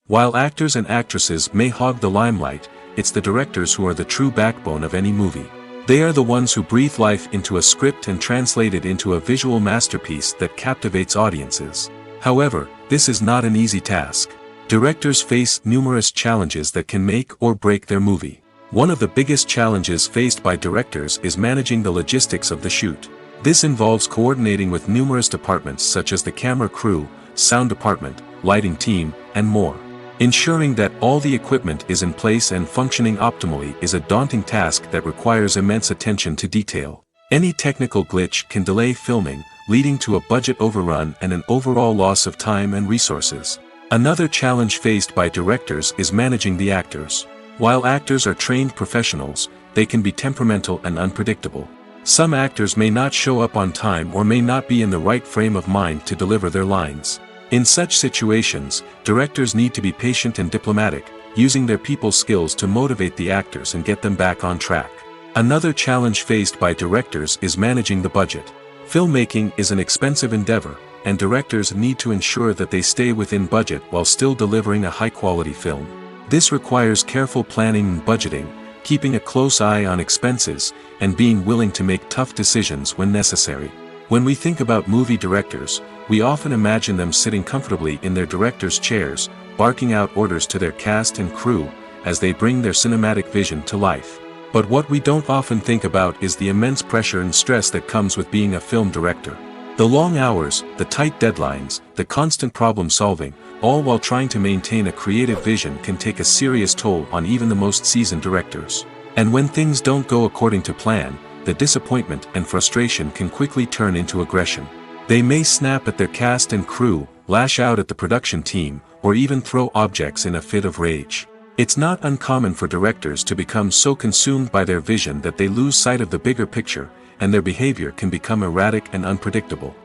While actors and actresses may hog the limelight, it's the directors who are the true backbone of any movie. They are the ones who breathe life into a script and translate it into a visual masterpiece that captivates audiences. However, this is not an easy task. Directors face numerous challenges that can make or break their movie. One of the biggest challenges faced by directors is managing the logistics of the shoot. This involves coordinating with numerous departments such as the camera crew, sound department, lighting team, and more. Ensuring that all the equipment is in place and functioning optimally is a daunting task that requires immense attention to detail. Any technical glitch can delay filming, leading to a budget overrun and an overall loss of time and resources. Another challenge faced by directors is managing the actors. While actors are trained professionals, they can be temperamental and unpredictable. Some actors may not show up on time or may not be in the right frame of mind to deliver their lines. In such situations, directors need to be patient and diplomatic, using their people skills to motivate the actors and get them back on track. Another challenge faced by directors is managing the budget. Filmmaking is an expensive endeavor, and directors need to ensure that they stay within budget while still delivering a high-quality film. This requires careful planning and budgeting, keeping a close eye on expenses, and being willing to make tough decisions when necessary. When we think about movie directors, we often imagine them sitting comfortably in their director's chairs, barking out orders to their cast and crew, as they bring their cinematic vision to life. But what we don't often think about is the immense pressure and stress that comes with being a film director. The long hours, the tight deadlines, the constant problem solving, all while trying to maintain a creative vision can take a serious toll on even the most seasoned directors. And when things don't go according to plan, the disappointment and frustration can quickly turn into aggression. They may snap at their cast and crew, lash out at the production team, or even throw objects in a fit of rage. It's not uncommon for directors to become so consumed by their vision that they lose sight of the bigger picture, and their behavior can become erratic and unpredictable.